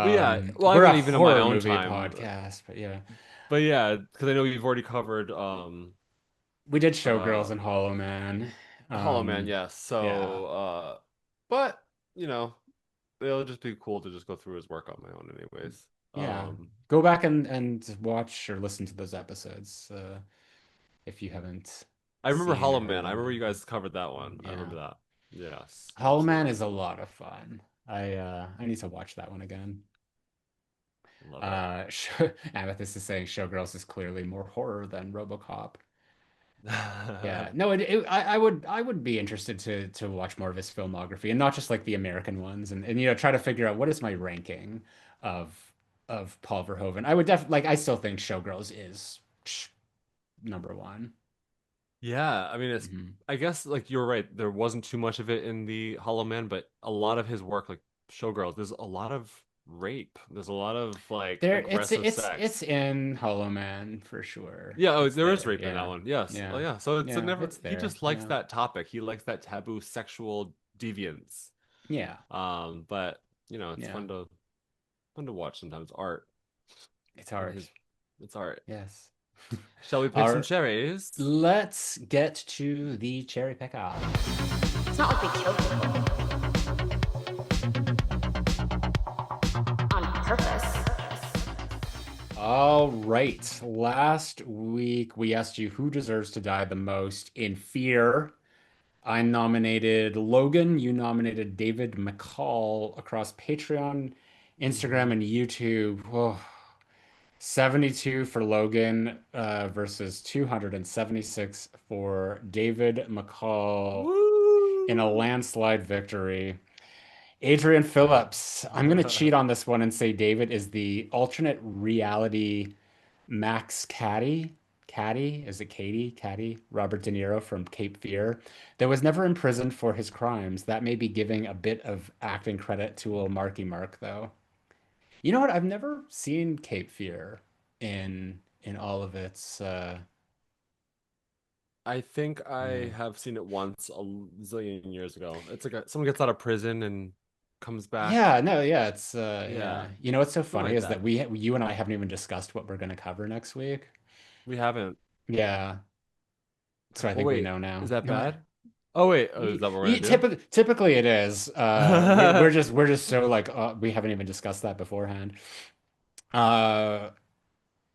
But yeah, well, I We're a mean, even on my horror own movie time, podcast, but yeah, but yeah, because I know we've already covered we did uh Showgirls and Hollow Man. Hollow Man, yes. Yeah, So but you know, it'll just be cool to just go through his work on my own anyways. yeah. Um Go back and watch or listen to those episodes if you haven't I remember seen or Hollow heard Man. I remember them. you guys covered that one. I Yeah, remember that. Yes, Hollow Man absolutely. is a lot of fun. I need to watch that one again. Love it. Amethyst is saying Showgirls is clearly more horror than RoboCop. Yeah, no, I would be interested to watch more of his filmography and not just like the American ones and try to figure out what is my ranking of Paul Verhoeven. I would definitely like I still think Showgirls is number one. Yeah, I mean it's Mhm. I guess like you're right. There wasn't too much of it in the Hollow Man, but a lot of his work, like Showgirls, there's a lot of rape. There's a lot of like There, aggressive it's sex. in Hollow Man for sure. Yeah, oh, It's there is there. rape in that Yeah, one. Yes. Oh yeah, yeah. So it's a yeah. never It's he there. just likes Yeah, that topic. He likes that taboo sexual deviance. yeah, But it's yeah. fun to watch sometimes. Art It's and art. his it's art. Yes. Shall we pick All some right. cherries? Let's get to the cherry picker. It's not like we kill people on purpose. All right. Last week we asked you who deserves to die the most in Fear. I nominated Logan. You nominated David McCall across Patreon, Instagram, Hmm. and YouTube. Oh, 72 for Logan versus 276 for David McCall in a Woo! landslide victory. Adrian Phillips. I'm going to cheat on this one and say David is the alternate reality Max Caddy. Caddy? Is it Katie? Caddy? Robert De Niro from Cape Fear. That was never imprisoned for his crimes. That may be giving a bit of acting credit to old Marky Mark, though. You know what? I've never seen Cape Fear in all of its I think I yeah. have seen it once a zillion years ago. It's like someone gets out of prison and comes back. Yeah, no, yeah, it's Yeah, yeah. You know what's so something funny like is that that. you and I haven't even discussed what we're going to cover next week. We haven't. Yeah, so I Well, think we wait, know now. is that bad? Oh wait, oh, is that what we're gonna do? Typically it is. We're just so like we haven't even discussed that beforehand. Uh,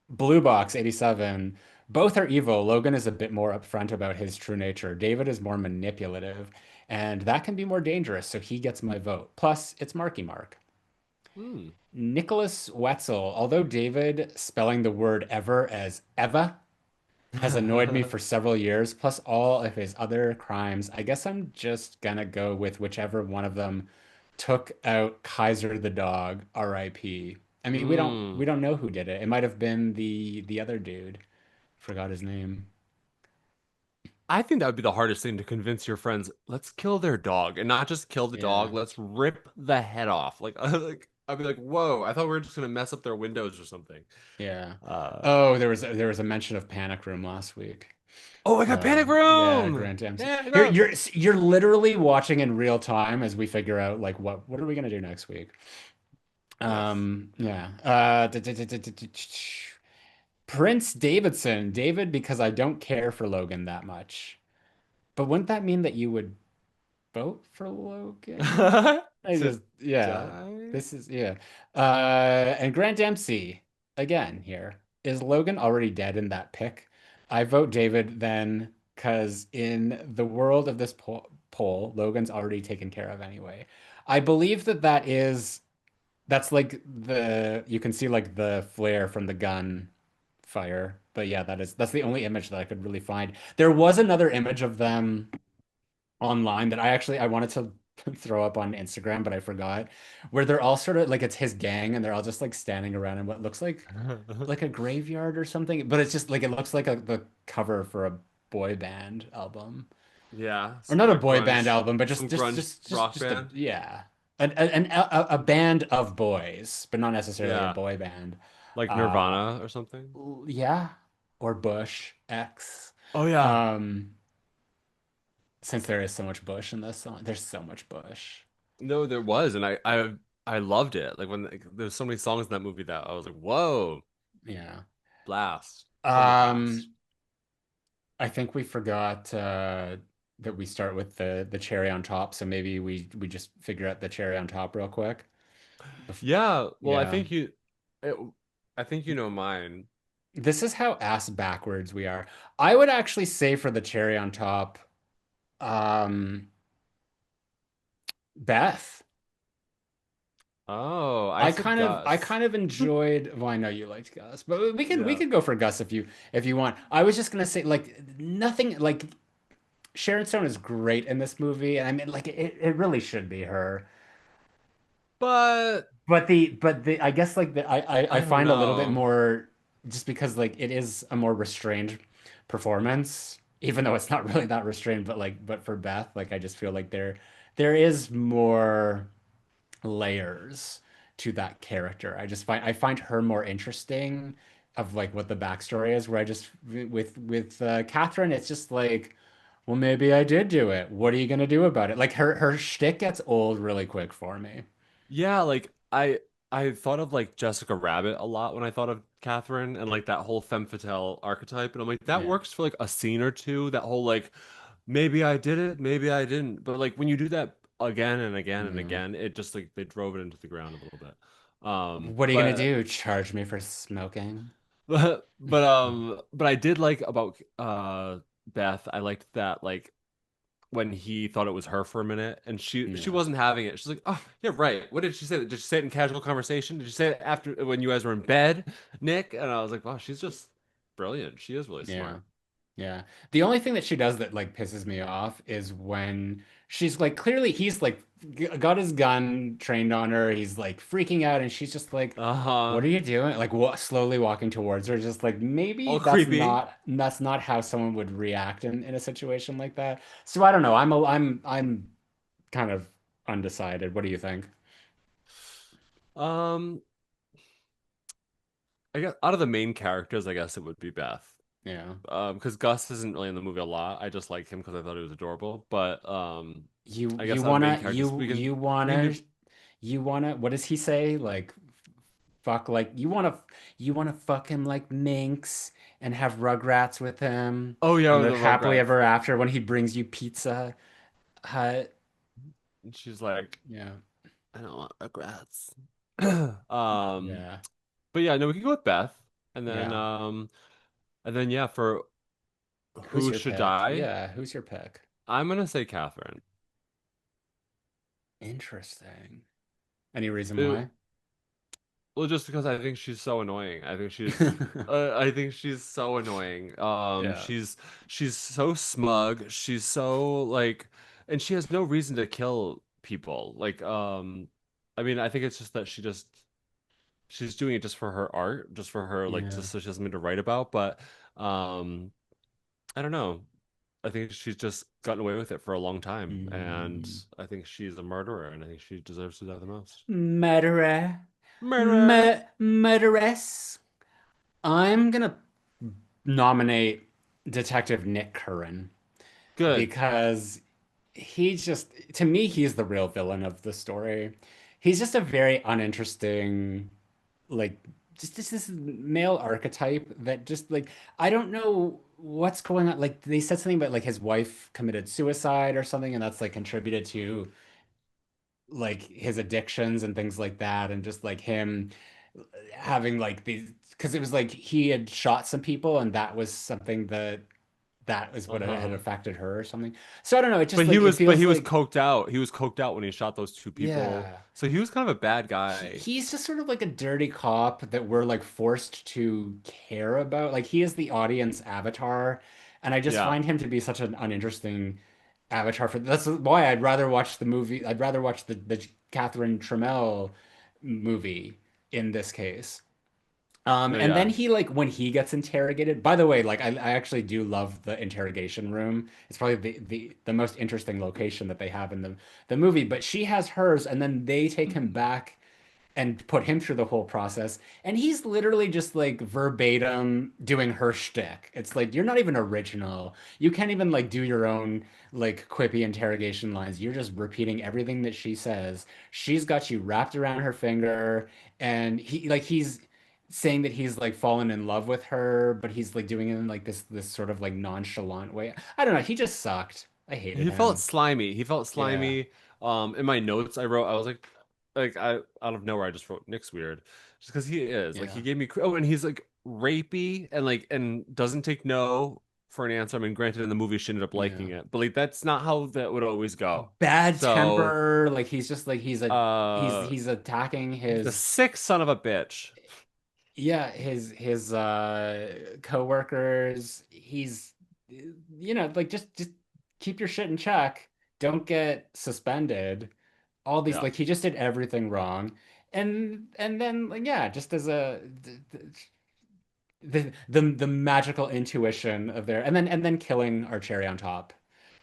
Blue Box 87. Both are evil. Logan is a bit more upfront about his true nature. David is more manipulative, and that can be more dangerous, so he gets my vote. Plus, it's Marky Mark. Hmm. Nicholas Wetzel, although David spelling the word ever as Eva has annoyed me for several years, plus all of his other crimes, I guess I'm just gonna go with whichever one of them took out Kaiser the dog, R.I.P. I mean, we Hmm. don't know who did it. It might have been the other dude. Forgot his name. I think that would be the hardest thing to convince your friends, let's kill their dog and not just kill the Yeah. dog, let's rip the head off. Like I'd be like, whoa, I thought we were just gonna mess up their windows or something. Yeah. Uh Oh, there was a mention of Panic Room last week. oh, I got Panic Yeah, Room! Grant Dempsey. Panic Here Room! you're literally watching in real time as we figure out like what are we gonna do next week? Nice. Yeah. Prince Davidson, David, because I don't care for Logan that much. But wouldn't that mean that you would vote for Logan? I To just, yeah, die? this is, yeah. And Grant Dempsey, again, here. Is Logan already dead in that pick? I vote David then, because in the world of this poll, Logan's already taken care of anyway. I believe that's like you can see like the flare from the gun fire. But yeah, that's the only image that I could really find. There was another image of them online that I wanted to throw up on Instagram, but I forgot, where they're all sort of like it's his gang and they're all just like standing around in what looks like a graveyard or something, but it's just like it looks like the cover for a boy band album. Yeah, Or not like a a boy band grunge, album, but some grunge rock just a band. yeah. A band of boys, but not necessarily a Yeah, boy band. like Uh Nirvana or something. yeah, or Bush X. Oh yeah. Um since there is so much Bush in this song, there's so much Bush. No, there was, and I loved it. Like when there's so many songs in that movie that I was like, whoa, Yeah. blast from the past. Um, I think we forgot that we start with the cherry on top, so maybe we just figure out the cherry on top real quick. Yeah, well, Yeah. it, I think you know mine. This is how ass backwards we are. I would actually say for the cherry on top, um, Beth. Oh, I said I Gus. kind of enjoyed. Well, I know you liked Gus, but we Yeah, could go for Gus if you want. I was just gonna say like nothing like Sharon Stone is great in this movie, and I mean like it really should be her. but But the I guess like I I don't find a little bit know. more just because like it is a more restrained performance, even though it's not really that restrained, but like but for Beth, like I just feel like there is more layers to that character. I find her more interesting of like what the backstory is, where I just with Catherine, it's just like, well, maybe I did do it. What are you gonna do about it? Like her shtick gets old really quick for me. Yeah, like I thought of like Jessica Rabbit a lot when I thought of Catherine and like that whole femme fatale archetype, and I'm like that Yeah. works for like a scene or two. That whole like maybe I did it, maybe I didn't, but like when you do that again and again and Yeah. again, it just like they drove it into the ground a little bit. What are you gonna But do? Charge me for smoking? but I did like about Beth. I liked that like when he thought it was her for a minute and she Yeah. wasn't having it. She's like, "Oh, yeah, right. What did she say? Did she say it in casual conversation? Did she say it after when you guys were in bed, Nick?" And I was like, "Wow, she's just brilliant. She is really Yeah. smart." Yeah. The only thing that she does that like pisses me off is when she's like clearly he's like got his gun trained on her. He's like freaking out and she's just like, "What Uh-huh. are you doing?" Like slowly walking towards her just like maybe All creepy. that's not how someone would react in a situation like that. So I don't know. I'm kind of undecided. What do you think? Um, I guess out of the main characters, I guess it would be Beth. Yeah. Because Gus isn't really in the movie a lot. I just like him because I thought he was adorable. But I guess out of main characters, we can do. You wanna what does he say? Like fuck like you wanna fuck him like Minx and have Rugrats with him Oh yeah, and with live the happily Rugrats. ever after when he brings you Pizza Hut. And she's like, Yeah. I don't want regrets. Um, Yeah. but yeah, no, we can go with Beth, and then Yeah. yeah, for Who's who your should pick? die, Yeah, who's your pick? I'm gonna say Catherine. Interesting. Any reason It- why? Well, just because I think she's so annoying. I think she's so annoying. Yeah. She's so smug. She's so like, and she has no reason to kill people. Like, I mean, I think it's just that she's doing it just for her art, just for her like, Yeah. just so she has something to write about. But, um, I don't know. I think she's just gotten away with it for a long time, and Mm. I think she's a murderer, and I think she deserves to die the most. Murderer. Murderer. Murderess. I'm gonna nominate Detective Nick Curran Good. because he just, to me, he's the real villain of the story. He's just a very uninteresting, like, just this male archetype that just like I don't know what's going on. Like they said something about like his wife committed suicide or something, and that's like contributed to like his addictions and things like that, and just like him having like these because it was like he had shot some people, and that was something that was what had Uh-huh. affected her or something. So I don't know. It just like it But feels he was like coked out. He was coked out when he shot those two people. yeah. So he was kind of a bad guy. He's just sort of like a dirty cop that we're like forced to care about. Like he is the audience avatar, and I just Yeah. find him to be such an uninteresting avatar for that's why I'd rather watch the movie. I'd rather watch the Catherine Trammell movie in this case. No, And then yeah. he like when he gets interrogated. By the way, like I actually do love the interrogation room. It's probably the most interesting location that they have in the movie. But she has hers, and then they take him back and put him through the whole process. And he's literally just like verbatim doing her shtick. It's like you're not even original. You can't even like do your own like quippy interrogation lines. You're just repeating everything that she says. She's got you wrapped around her finger, and he's saying that he's like fallen in love with her, but he's like doing it in like this sort of like nonchalant way. I don't know. He just sucked. I hated He felt him. slimy. He felt Yeah. slimy. In my notes I wrote, I was like I out of nowhere I just wrote Nick's weird. Just because he is. Like he Yeah. gave me oh, and he's like rapey and like and doesn't take no for an answer. I mean, granted in the movie she ended up Yeah. liking it, but like that's not how that would always go. Bad So temper. Like he's just like uh he's attacking he's a his sick son of a bitch. yeah his coworkers. He's like just keep your shit in check. Don't get suspended. All these Yeah. like he just did everything wrong. And then like yeah, just as the magical intuition of their and then killing our cherry on top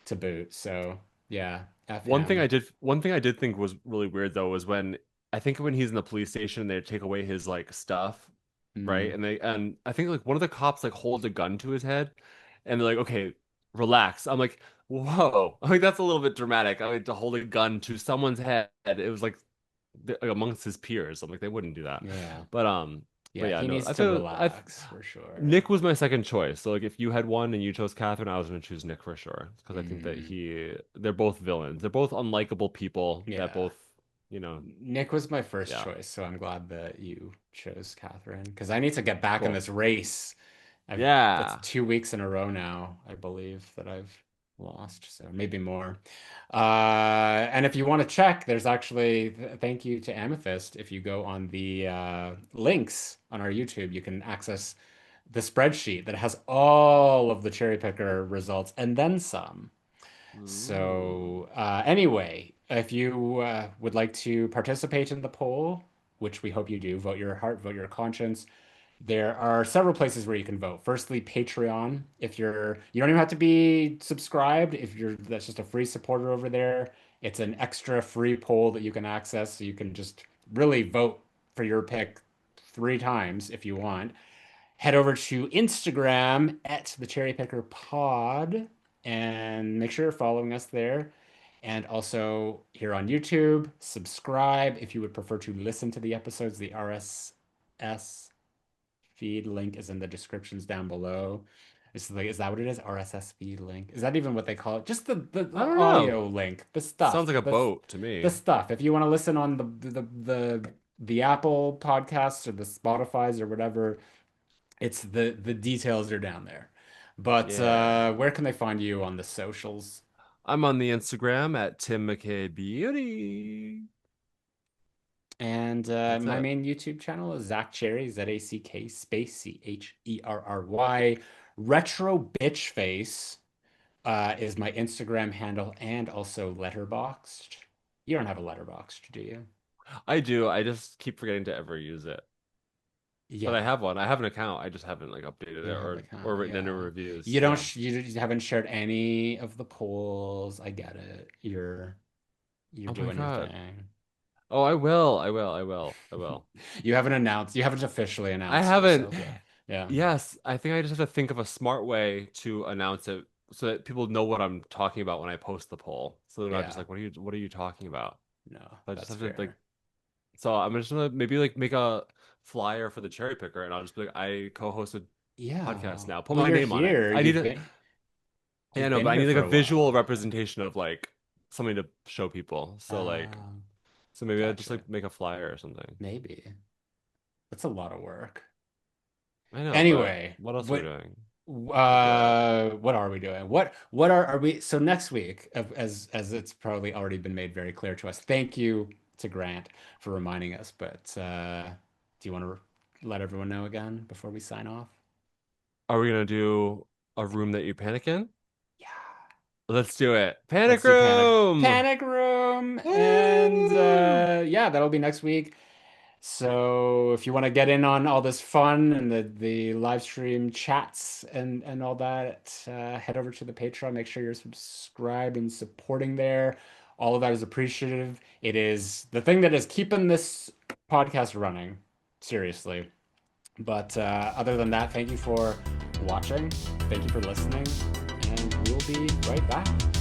to boot. So yeah, F him. One thing I did think was really weird though was when I think when he's in the police station they take away his like stuff, right? Mm, And I think like one of the cops like holds a gun to his head and they're like, "Okay, relax." I'm like, "Whoa." I'm like that's a little bit dramatic. I mean to hold a gun to someone's head. It was like amongst his peers. I'm like they wouldn't do that. yeah. But um but Yeah, yeah, he no. needs to relax for sure. Nick was my second choice. So like if you had one and you chose Catherine, I was gonna choose Nick for sure. Because I think that Mm, they're both villains. They're both unlikable people that yeah. both, you know, Nick was my first yeah. choice, so I'm glad that you chose Catherine because I need to get back in Cool. this race. I've That's Yeah. 2 weeks in a row now, I believe, that I've lost, so maybe more. And if you want to check, there's actually thank you to Amethyst. If you go on the links on our YouTube, you can access the spreadsheet that has all of the cherry picker results and then some. Ooh. So, anyway, if you would like to participate in the poll, which we hope you do, vote your heart, vote your conscience. There are several places where you can vote. Firstly, Patreon. If you don't even have to be subscribed. If you're, that's just a free supporter over there. It's an extra free poll that you can access, so you can just really vote for your pick 3 times if you want. Head over to Instagram at the Cherry Picker Pod and make sure you're following us there. And also here on YouTube, subscribe if you would prefer to listen to the episodes. The RSS feed link is in the descriptions down below. Is that what it is? RSS feed link. Is that even what they call it? Just I the don't know. audio link, the Sounds stuff. like a That's boat to the me. stuff. If you want to listen on the Apple podcasts or the Spotify's or whatever, it's the details are down there. But Yeah. where can they find you on the socials? I'm on the Instagram at Tim McKay Beauty. And That's my it. main YouTube channel is Zack Cherry, Zack space Cherry. Retro Bitch Face is my Instagram handle and also Letterboxd. You don't have a Letterboxd, do you? I do. I just keep forgetting to ever use it. But I Yeah, have one. I have an account. I just haven't like updated you it don't have an or account. written any Yeah, reviews. you don't. Yeah. You haven't shared any of the polls. I get it. You're Oh my doing your God. thing. Oh, I will. I will. I will. I will. You haven't announced. You haven't officially I announced haven't. yourself yet. Yeah. Yes, I think I just have to think of a smart way to announce it so that people know what I'm talking about when I post the poll. So they're not just Yeah. like, what are you talking about? No, I just that's have to like fair. so I'm just gonna maybe like make a flyer for the cherry picker and I'll just be like, I co-host a podcast Yeah. now. Put Well, my you're name on it. here. I need a yeah, You've no, been but I here need like for a a visual while. representation of like something to show people. So like Um, so maybe I just gotcha. like make a flyer or something. Maybe. That's a lot of work. I know, but Anyway, what else are we doing? Yeah. what are we doing? What are we so next week, as it's probably already been made very clear to us. Thank you to Grant for reminding us, but do you want to let everyone know again before we sign off? Are we gonna do a room that you panic in? Yeah. Let's do it. Let's Panic do room. Panic Room, and Woo! yeah, that'll be next week. So if you want to get in on all this fun and the live stream chats and all that, head over to the Patreon. Make sure you're subscribed and supporting there. All of that is appreciative. It is the thing that is keeping this podcast running, seriously. But other than that, thank you for watching. Thank you for listening, and we'll be right back.